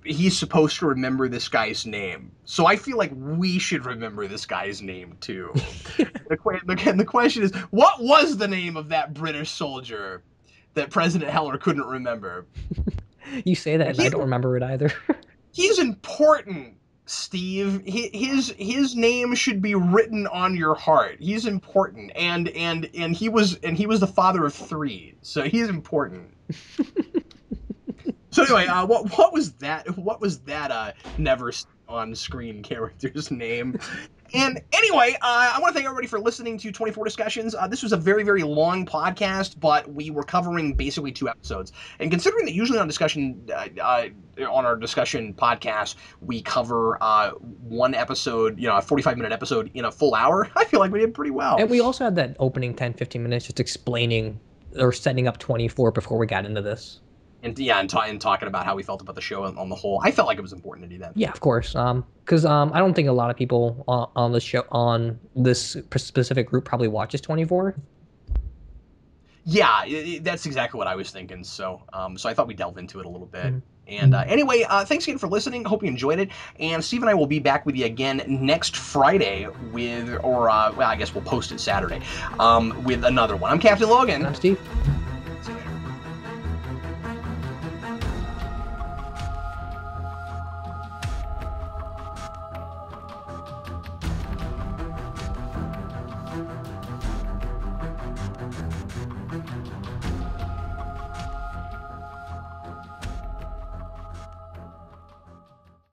He's supposed to remember this guy's name, so I feel like we should remember this guy's name too. The question is, what was the name of that British soldier that President Heller couldn't remember? You say that, and I don't remember it either. He's important, Steve. His name should be written on your heart. He's important, and he was the father of 3, so he's important. So anyway, what was that never on screen character's name? And anyway, I want to thank everybody for listening to 24 Discussions. This was a very, very long podcast, but we were covering basically 2 episodes. And considering that usually on our discussion podcast, we cover one episode, a 45-minute episode in a full hour, I feel like we did pretty well. And we also had that opening 10-15 minutes just explaining or setting up 24 before we got into this. And talking about how we felt about the show on the whole. I felt like it was important to do that. Yeah, of course. Because I don't think a lot of people on the show, on this specific group, probably watches 24. Yeah, that's exactly what I was thinking. So I thought we'd delve into it a little bit. And anyway, thanks again for listening. Hope you enjoyed it. And Steve and I will be back with you again next Friday I guess we'll post it Saturday with another one. I'm Captain Logan. And I'm Steve.